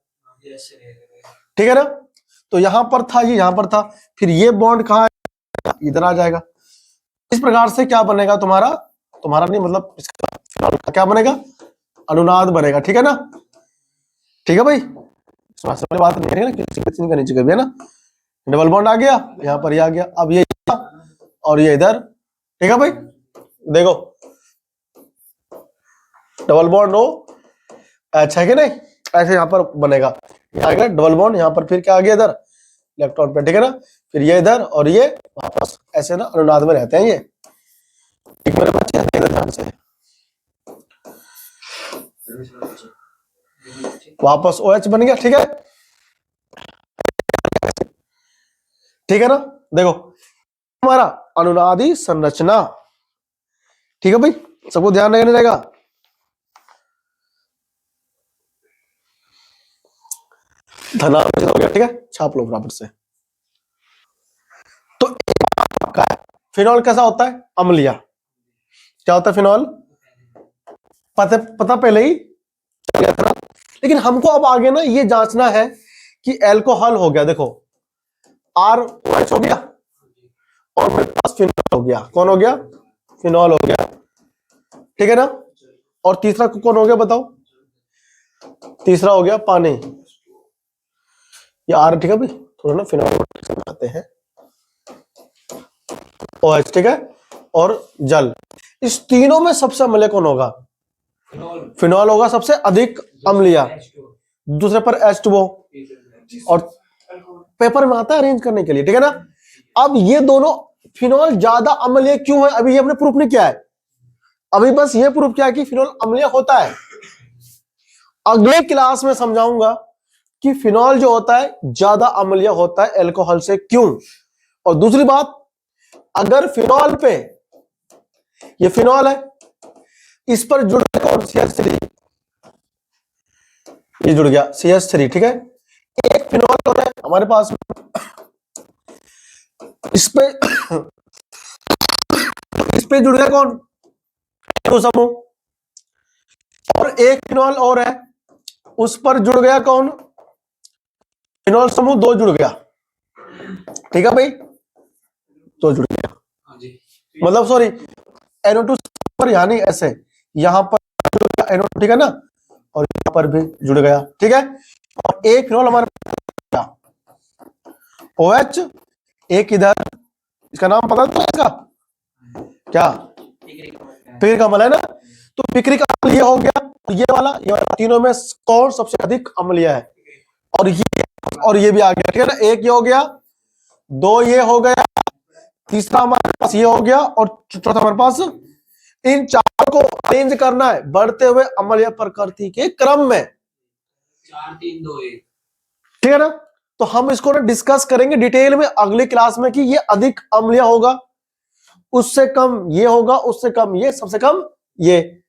ठीक है ना? तो यहां पर था, ये यहां पर था, फिर ये बॉन्ड कहाँ है, इधर आ जाएगा। इस प्रकार से क्या बनेगा तुम्हारा, तुम्हारा नहीं मतलब इसका फिनॉल का क्या बनेगा, अनुनाद बनेगा। ठीक है ना, ठीक है भाई, इसमें बात नहीं है ना, किसी का चिंता नहीं चाहिए है ना। डबल बॉन्ड आ गया, यहाँ पर ये आ गया, अब ये और ये इधर। ठीक है भाई, देखो डबल बॉन्ड हो, अच्छा है कि नहीं, ऐसे यहाँ पर बनेगा, आ गया डबल बॉन्ड, यहाँ पर फिर क्या आ गया इधर इलेक्ट्रॉन पे। ठीक है ना, फिर ये इधर और ये वापस ऐसे ना अनुनाद में रहते हैं ये। ठीक मेरे बच्चे, ध्यान से वापस OH बन गया। ठीक है, ठीक है ना, देखो हमारा अनुनादी संरचना। ठीक है भाई, सबको ध्यान रखना रहेगा। धनात्मक हो गया। ठीक है, छाप लो बराबर से। तो आपका फिनॉल कैसा होता है, अम्लीय। क्या होता है फिनॉल, पता पहले ही चल गया था ना। लेकिन हमको अब आगे ना ये जांचना है कि एल्कोहल हो गया, देखो ROH हो गया और मेरे पास फिनॉल हो गया। कौन हो गया, फिनॉल हो गया। ठीक है ना, और तीसरा कौन हो गया बताओ, तीसरा हो गया पानी, ये R। ठीक है भाई, थोड़ा ना फिनॉल बनाते हैं, OH। ठीक है, और जल, इस तीनों में सबसे अम्लीय कौन होगा, फिनॉल होगा सबसे अधिक अम्लीय, दूसरे पर H2O, और पेपर में आता है अरेंज करने के लिए। ठीक है ना, अब ये दोनों फिनॉल ज्यादा अम्लीय क्यों है, अभी ये हमने प्रूफ नहीं किया है, अभी बस ये प्रूफ किया कि फिनॉल अम्लीय होता है। अगले क्लास में समझाऊंगा कि फिनॉल जो होता है ज्यादा अम्लीय होता है एल्कोहल से क्यों। और दूसरी बात, अगर फिनॉल पे, ये फिनॉल है, इस पर जुड़ गया कौन, CH3, ये जुड़ गया CH3। ठीक है, एक फिनॉल हो रहा है हमारे पास, इस पे जुड़ गया कौन, समूह, और एक फिनॉल और है, उस पर जुड़ गया कौन, फिनॉल समूह 2 जुड़ गया। ठीक है भाई, 2 जुड़ गया, मतलब सॉरी NO2 पर, यानी ऐसे यहां पर जुड़ गया NO2। ठीक है ना, और यहां पर भी जुड़ गया। ठीक है, और एक फिनॉल हमारे OH, एक इधर, इसका नाम पता है इसका क्या, पिक्रिक अम्ल है ना। तो पिक्रिक अम्ल ये हो गया, ये वाला तीनों में कौन सबसे अधिक अम्लीय है, और ये भी आ गया। ठीक है ना, एक ये हो गया, 2 ये हो गया, तीसरा हमारे पास ये हो गया, और चौथा हमारे पास, इन चारों को अरेंज करना है बढ़ते हुए अम्लीय प्रकृति के क्रम में, 4 3 2 1। ठीक है ना। तो हम इसको ना डिस्कस करेंगे डिटेल में अगली क्लास में कि ये अधिक अम्लीय होगा, उससे कम ये होगा, उससे कम ये, सबसे कम ये।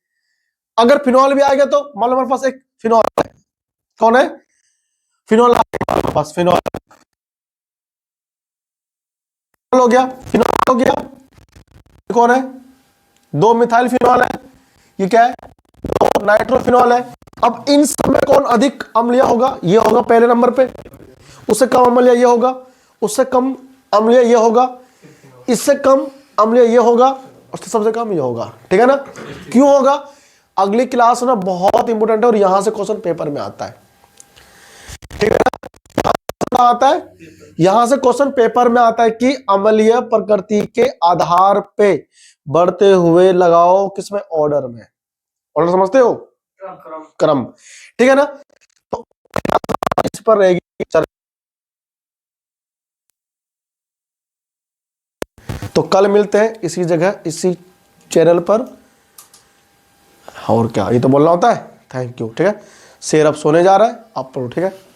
अगर फिनॉल भी आ गया तो मान लो हमारे पास एक फिनॉल है, कौन है, फिनॉल हमारे पास, फिनॉल हो गया, फिनॉल हो गया, कौन है, 2 मिथाइल फिनॉल है, ये क्या है, 2 नाइट्रोफिनॉल है। अब इन सब में कौन अधिक अम्लीय होगा, ये होगा पहले नंबर पे, उससे कम अम्लीय ये होगा, उससे कम अम्लीय ये होगा, इससे कम अम्लीय ये होगा, और सबसे कम ये होगा। ठीक है ना, क्यों होगा, अगली क्लास ना बहुत इंपोर्टेंट है, और यहां से क्वेश्चन पेपर में आता है। ठीक है ना, आता है यहां से क्वेश्चन पेपर में आता है कि अम्लीय प्रकृति के आधार पे बढ़ते हुए लगाओ, किसमें, ऑर्डर में। ऑर्डर समझते हो, क्रम। ठीक है ना, तो इस पर रहेगी। तो कल मिलते हैं इसी जगह, इसी चैनल पर। और क्या, ये तो बोलना होता है। Thank you. ठीक है, शेर अब सोने जा रहा है, आप पढ़ो। ठीक है।